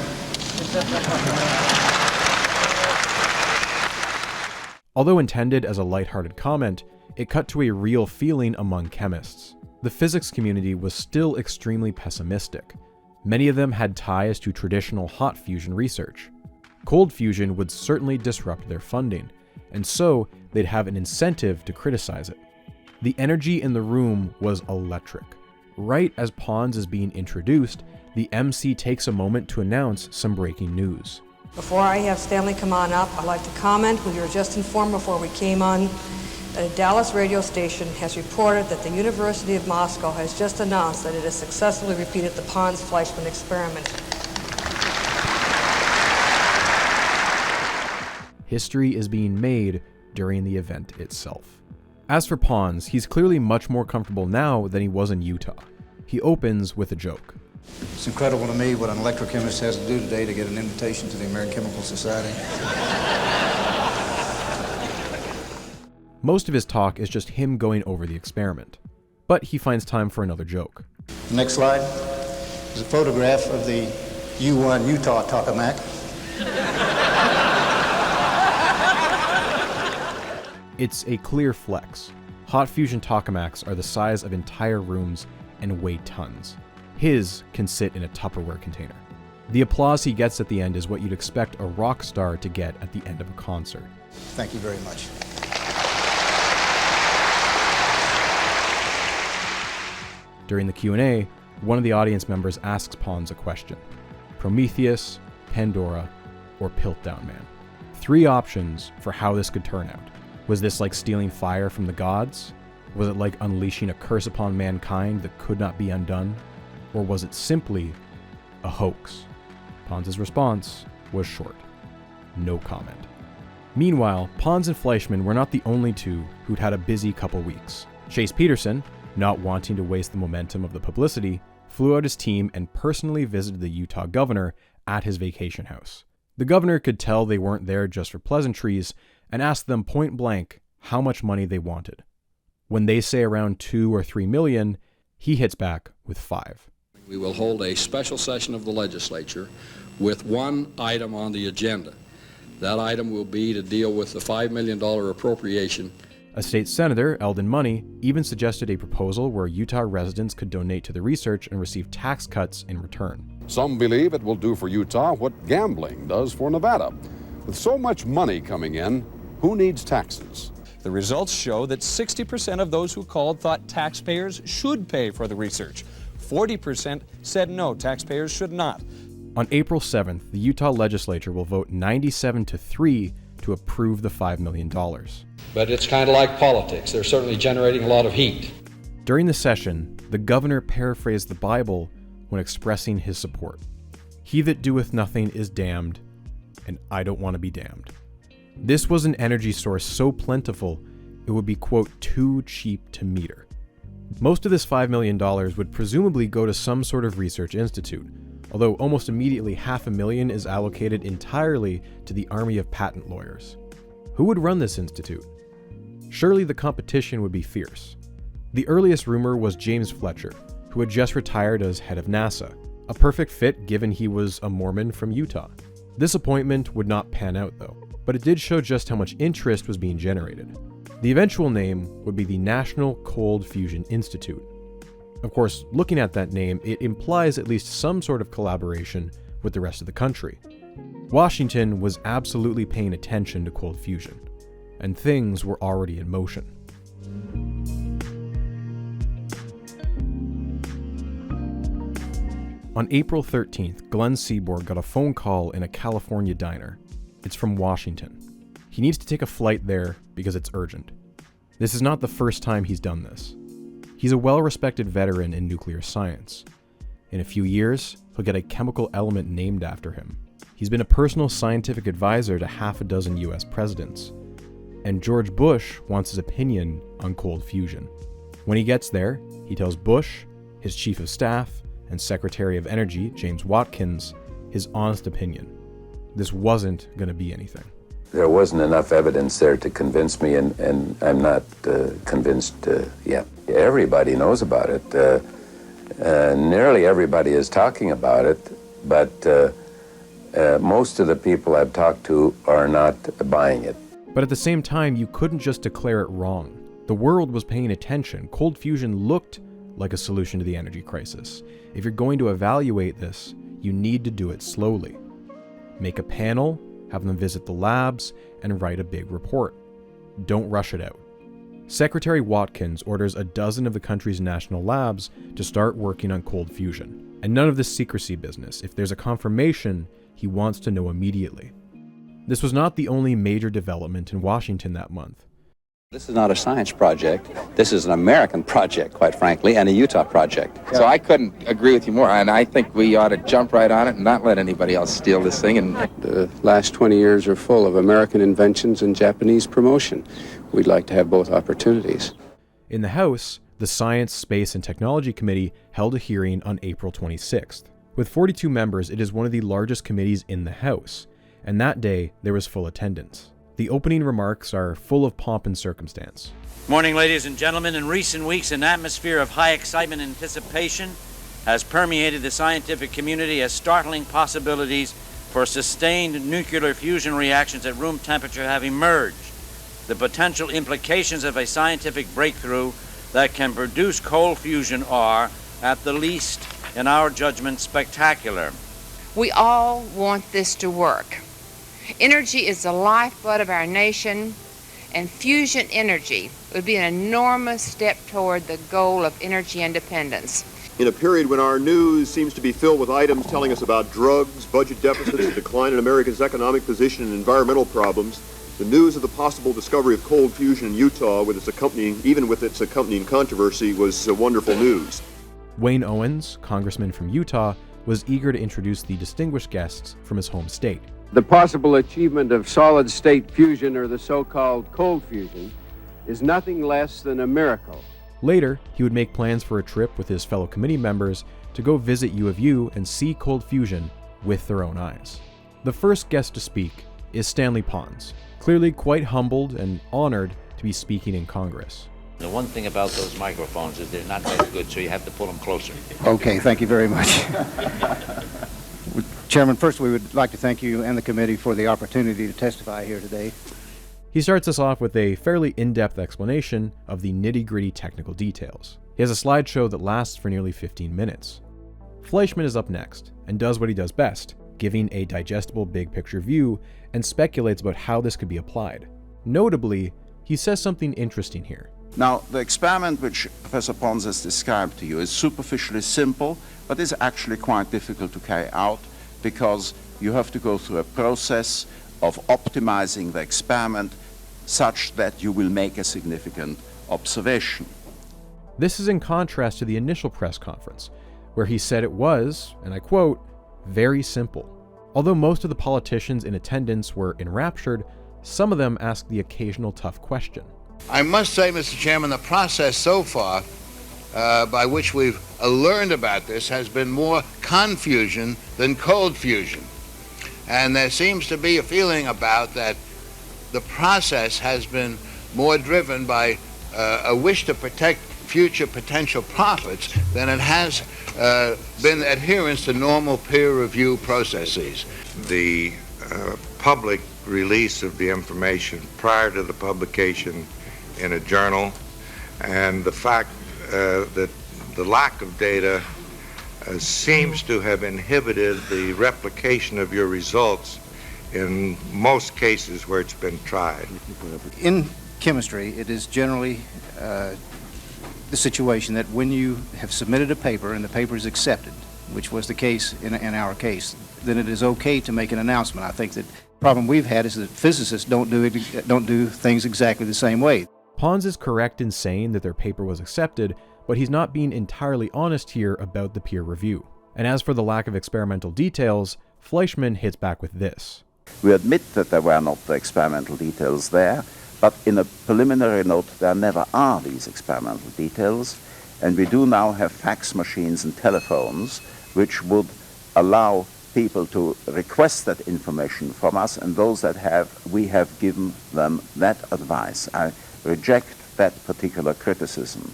Although intended as a lighthearted comment, it cut to a real feeling among chemists. The physics community was still extremely pessimistic. Many of them had ties to traditional hot fusion research. Cold fusion would certainly disrupt their funding, and so they'd have an incentive to criticize it. The energy in the room was electric. Right as Pons is being introduced, the MC takes a moment to announce some breaking news. Before I have Stanley come on up, I'd like to comment. We were just informed before we came on that a Dallas radio station has reported that the University of Moscow has just announced that it has successfully repeated the Pons Fleischmann experiment. History is being made during the event itself. As for Pons, he's clearly much more comfortable now than he was in Utah. He opens with a joke. It's incredible to me what an electrochemist has to do today to get an invitation to the American Chemical Society. Most of his talk is just him going over the experiment, but he finds time for another joke. The next slide is a photograph of the U1 Utah tokamak. It's a clear flex. Hot fusion tokamaks are the size of entire rooms and weigh tons. His can sit in a Tupperware container. The applause he gets at the end is what you'd expect a rock star to get at the end of a concert. Thank you very much. During the Q&A, one of the audience members asks Pons a question. Prometheus, Pandora, or Piltdown Man. 3 options for how this could turn out. Was this like stealing fire from the gods? Was it like unleashing a curse upon mankind that could not be undone? Or was it simply a hoax? Pons' response was short. No comment. Meanwhile, Pons and Fleischmann were not the only two who'd had a busy couple weeks. Chase Peterson, not wanting to waste the momentum of the publicity, flew out his team and personally visited the Utah governor at his vacation house. The governor could tell they weren't there just for pleasantries and asked them point blank how much money they wanted. When they say around 2 or 3 million, he hits back with 5. We will hold a special session of the legislature with one item on the agenda. That item will be to deal with the $5 million appropriation. A state senator, Eldon Money, even suggested a proposal where Utah residents could donate to the research and receive tax cuts in return. Some believe it will do for Utah what gambling does for Nevada. With so much money coming in, who needs taxes? The results show that 60% of those who called thought taxpayers should pay for the research. 40% said no, taxpayers should not. On April 7th, the Utah legislature will vote 97-3 to approve the $5 million. But it's kind of like politics. They're certainly generating a lot of heat. During the session, the governor paraphrased the Bible when expressing his support. He that doeth nothing is damned, and I don't want to be damned. This was an energy source so plentiful, it would be, quote, too cheap to meter. Most of this $5 million would presumably go to some sort of research institute, although almost immediately $500,000 is allocated entirely to the army of patent lawyers. Who would run this institute? Surely the competition would be fierce. The earliest rumor was James Fletcher, who had just retired as head of NASA, a perfect fit given he was a Mormon from Utah. This appointment would not pan out though, but it did show just how much interest was being generated. The eventual name would be the National Cold Fusion Institute. Of course, looking at that name, it implies at least some sort of collaboration with the rest of the country. Washington was absolutely paying attention to cold fusion, and things were already in motion. On April 13th, Glenn Seaborg got a phone call in a California diner. It's from Washington. He needs to take a flight there because it's urgent. This is not the first time he's done this. He's a well-respected veteran in nuclear science. In a few years, he'll get a chemical element named after him. He's been a personal scientific advisor to half a dozen US presidents. And George Bush wants his opinion on cold fusion. When he gets there, he tells Bush, his chief of staff, and Secretary of Energy, James Watkins, his honest opinion. This wasn't going to be anything. There wasn't enough evidence there to convince me, and I'm not convinced yet. Everybody knows about it. Nearly everybody is talking about it, but most of the people I've talked to are not buying it. But at the same time, you couldn't just declare it wrong. The world was paying attention. Cold fusion looked like a solution to the energy crisis. If you're going to evaluate this, you need to do it slowly. Make a panel, have them visit the labs, and write a big report. Don't rush it out. Secretary Watkins orders a dozen of the country's national labs to start working on cold fusion, And none of this secrecy business. If there's a confirmation, he wants to know immediately. This was not the only major development in Washington that month. This is not a science project. This is an American project, quite frankly, and a Utah project. So I couldn't agree with you more, and I think we ought to jump right on it and not let anybody else steal this thing. And the last 20 years are full of American inventions and Japanese promotion. We'd like to have both opportunities. In the House, the Science, Space, and Technology Committee held a hearing on April 26th. With 42 members, it is one of the largest committees in the House, and that day there was full attendance. The opening remarks are full of pomp and circumstance. Morning, ladies and gentlemen. In recent weeks, an atmosphere of high excitement and anticipation has permeated the scientific community as startling possibilities for sustained nuclear fusion reactions at room temperature have emerged. The potential implications of a scientific breakthrough that can produce cold fusion are, at the least, in our judgment, spectacular. We all want this to work. Energy is the lifeblood of our nation, and fusion energy would be an enormous step toward the goal of energy independence. In a period when our news seems to be filled with items telling us about drugs, budget deficits, a decline in America's economic position, and environmental problems, the news of the possible discovery of cold fusion in Utah, with its accompanying controversy, was wonderful news. Wayne Owens, congressman from Utah, was eager to introduce the distinguished guests from his home state. The possible achievement of solid-state fusion, or the so-called cold fusion, is nothing less than a miracle. Later, he would make plans for a trip with his fellow committee members to go visit U of U and see cold fusion with their own eyes. The first guest to speak is Stanley Pons, clearly quite humbled and honored to be speaking in Congress. The one thing about those microphones is they're not that good, so you have to pull them closer. Okay, thank you very much. Chairman, first we would like to thank you and the committee for the opportunity to testify here today. He starts us off with a fairly in-depth explanation of the nitty-gritty technical details. He has a slideshow that lasts for nearly 15 minutes. Fleischmann is up next and does what he does best, giving a digestible big-picture view and speculates about how this could be applied. Notably, he says something interesting here. Now, the experiment which Professor Pons has described to you is superficially simple, but is actually quite difficult to carry out because you have to go through a process of optimizing the experiment such that you will make a significant observation. This is in contrast to the initial press conference, where he said it was, and I quote, very simple. Although most of the politicians in attendance were enraptured, some of them asked the occasional tough question. I must say, Mr. Chairman, the process so far by which we've learned about this has been more confusion than cold fusion. And there seems to be a feeling about that the process has been more driven by a wish to protect future potential profits than it has been adherence to normal peer review processes. The public release of the information prior to the publication in a journal, and the fact that the lack of data seems to have inhibited the replication of your results in most cases where it's been tried. In chemistry, it is generally the situation that when you have submitted a paper and the paper is accepted, which was the case in our case, then it is okay to make an announcement. I think that the problem we've had is that physicists don't do things exactly the same way. Pons is correct in saying that their paper was accepted, but he's not being entirely honest here about the peer review. And as for the lack of experimental details, Fleischmann hits back with this. We admit that there were not the experimental details there, but in a preliminary note there never are these experimental details, and we do now have fax machines and telephones which would allow people to request that information from us, and those that have, we have given them that advice. I reject that particular criticism.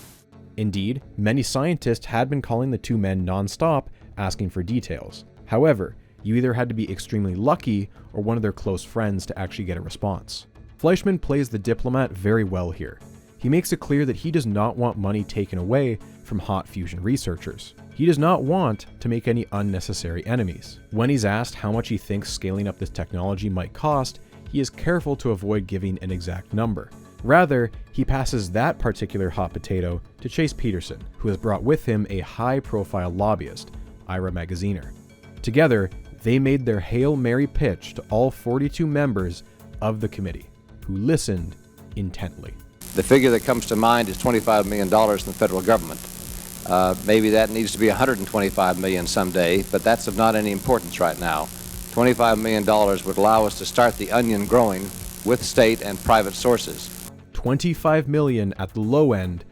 Indeed, many scientists had been calling the two men non-stop, asking for details. However, you either had to be extremely lucky or one of their close friends to actually get a response. Fleischmann plays the diplomat very well here. He makes it clear that he does not want money taken away from hot fusion researchers. He does not want to make any unnecessary enemies. When he's asked how much he thinks scaling up this technology might cost, he is careful to avoid giving an exact number. Rather, he passes that particular hot potato to Chase Peterson, who has brought with him a high-profile lobbyist, Ira Magaziner. Together, they made their Hail Mary pitch to all 42 members of the committee, who listened intently. The figure that comes to mind is $25 million in the federal government. Maybe that needs to be $125 million someday, but that's of not any importance right now. $25 million would allow us to start the onion growing with state and private sources. $25 million at the low end,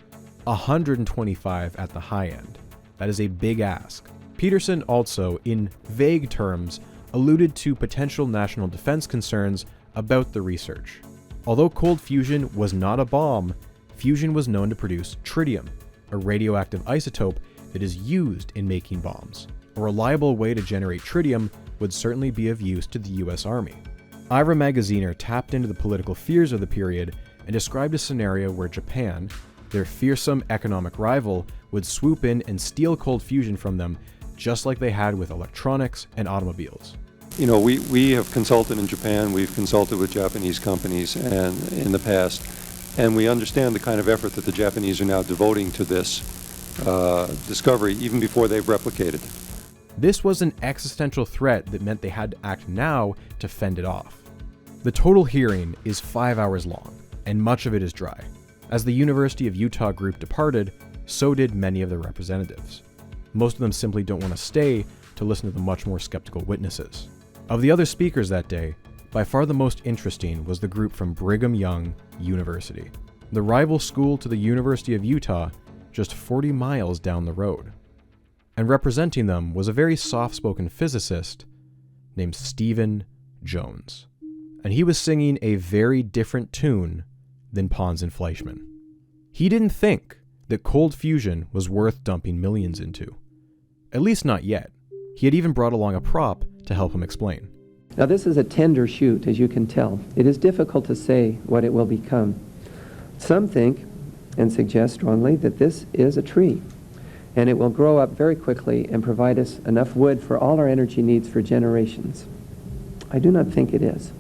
$125 at the high end. That is a big ask. Peterson also, in vague terms, alluded to potential national defense concerns about the research. Although cold fusion was not a bomb, fusion was known to produce tritium, a radioactive isotope that is used in making bombs. A reliable way to generate tritium would certainly be of use to the US Army. Ira Magaziner tapped into the political fears of the period and described a scenario where Japan, their fearsome economic rival, would swoop in and steal cold fusion from them, just like they had with electronics and automobiles. You know, we have consulted in Japan, we've consulted with Japanese companies and in the past, and we understand the kind of effort that the Japanese are now devoting to this discovery, even before they've replicated. This was an existential threat that meant they had to act now to fend it off. The total hearing is 5 hours long, and much of it is dry. As the University of Utah group departed, so did many of their representatives. Most of them simply don't want to stay to listen to the much more skeptical witnesses. Of the other speakers that day, by far the most interesting was the group from Brigham Young University, the rival school to the University of Utah, just 40 miles down the road. And representing them was a very soft-spoken physicist named Stephen Jones. And he was singing a very different tune than Pons and Fleischmann. He didn't think that cold fusion was worth dumping millions into. At least not yet. He had even brought along a prop to help him explain. Now this is a tender shoot, as you can tell. It is difficult to say what it will become. Some think and suggest strongly that this is a tree, and it will grow up very quickly and provide us enough wood for all our energy needs for generations. I do not think it is.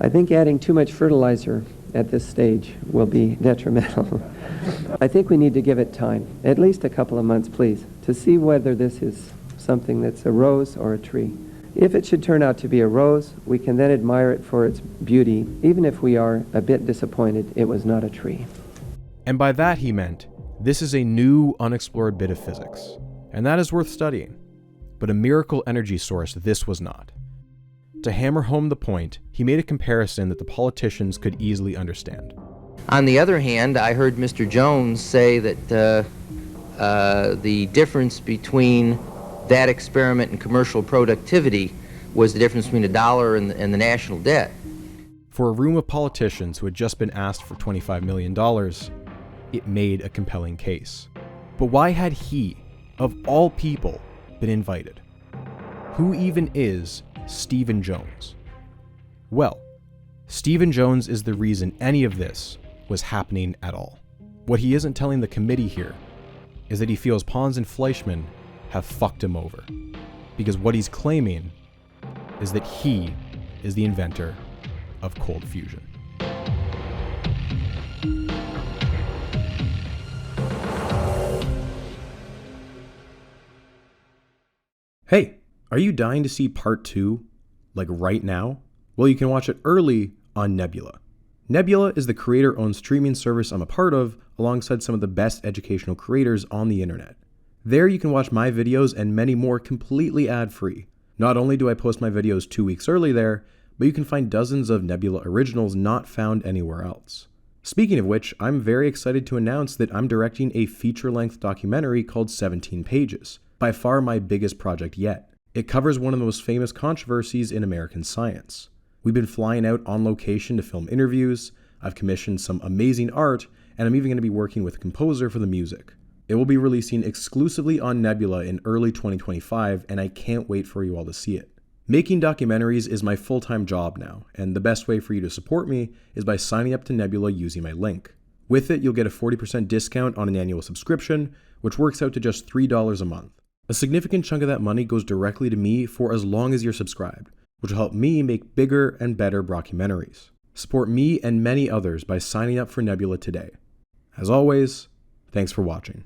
I think adding too much fertilizer at this stage will be detrimental. I think we need to give it time, at least a couple of months, please, to see whether this is something that's a rose or a tree. If it should turn out to be a rose, we can then admire it for its beauty, even if we are a bit disappointed it was not a tree. And by that he meant, this is a new, unexplored bit of physics, and that is worth studying. But a miracle energy source this was not. To hammer home the point, he made a comparison that the politicians could easily understand. On the other hand, I heard Mr. Jones say that the difference between that experiment and commercial productivity was the difference between $1 and the national debt. For a room of politicians who had just been asked for $25 million, it made a compelling case. But why had he, of all people, been invited? Who even is Stephen Jones? Well, Stephen Jones is the reason any of this was happening at all. What he isn't telling the committee here is that he feels Pons and Fleischmann have fucked him over. Because what he's claiming is that he is the inventor of cold fusion. Hey, are you dying to see part 2, like right now? Well, you can watch it early on Nebula. Nebula is the creator-owned streaming service I'm a part of, alongside some of the best educational creators on the internet. There you can watch my videos and many more completely ad-free. Not only do I post my videos 2 weeks early there, but you can find dozens of Nebula originals not found anywhere else. Speaking of which, I'm very excited to announce that I'm directing a feature-length documentary called 17 Pages, by far my biggest project yet. It covers one of the most famous controversies in American science. We've been flying out on location to film interviews, I've commissioned some amazing art, and I'm even going to be working with a composer for the music. It will be releasing exclusively on Nebula in early 2025, and I can't wait for you all to see it. Making documentaries is my full-time job now, and the best way for you to support me is by signing up to Nebula using my link. With it, you'll get a 40% discount on an annual subscription, which works out to just $3 a month. A significant chunk of that money goes directly to me for as long as you're subscribed, which will help me make bigger and better brockumentaries. Support me and many others by signing up for Nebula today. As always, thanks for watching.